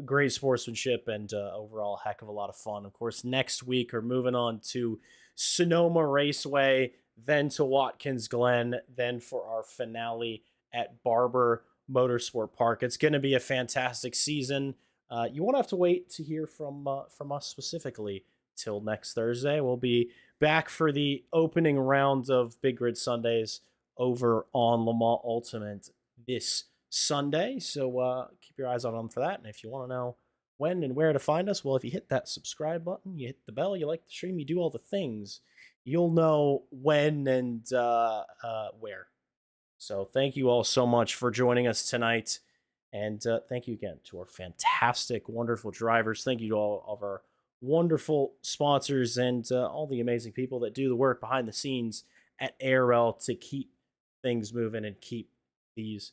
great sportsmanship, and overall a heck of a lot of fun. Of course, next week we're moving on to Sonoma Raceway, then to Watkins Glen, then for our finale at Barber Motorsport Park. It's going to be a fantastic season. You won't have to wait to hear from us specifically till next Thursday. We'll be back for the opening round of Big Grid Sundays over on Le Mans Ultimate this Sunday. So keep your eyes on for that. And if you want to know when and where to find us, well, if you hit that subscribe button, you hit the bell, you like the stream, you do all the things, you'll know when and where. So thank you all so much for joining us tonight. And thank you again to our fantastic, wonderful drivers. Thank you to all of our wonderful sponsors and all the amazing people that do the work behind the scenes at ARL to keep things moving and keep these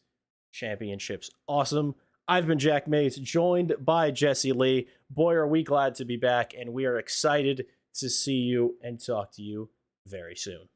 championships awesome. I've been Jack Mays, joined by Jesse Lee. Boy, are we glad to be back, and we are excited to see you and talk to you very soon.